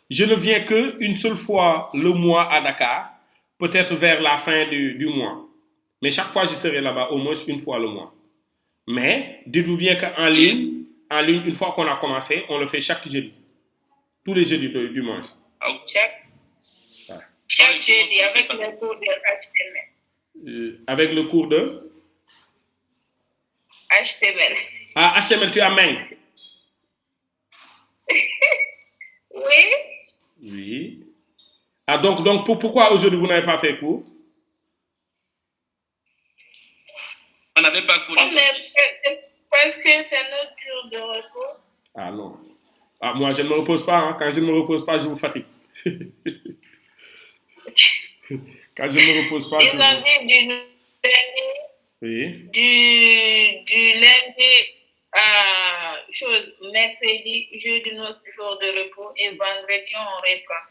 Je ne viens qu'une seule fois le mois à Dakar, peut-être vers la fin du mois. Mais chaque fois, je serai là-bas au moins une fois le mois. Mais dites-vous bien qu'en ligne, une fois qu'on a commencé, on le fait chaque jeudi. Tous les jeudis du mois. Chaque jeudi, avec le cours de HTML. Avec le cours de HTML. Ah, HTML, tu as Meng. Oui. Oui. Ah, donc pourquoi aujourd'hui vous n'avez pas fait cours? On n'avait pas cours. Parce que c'est notre jour de repos. Ah non. Ah, moi, je ne me repose pas. Hein. Quand je ne me repose pas, je vous fatigue. Quand je ne me repose pas, ils ont dit du lundi. Oui. Du lundi à mercredi, jeudi, notre jour de repos, et vendredi, on reprend.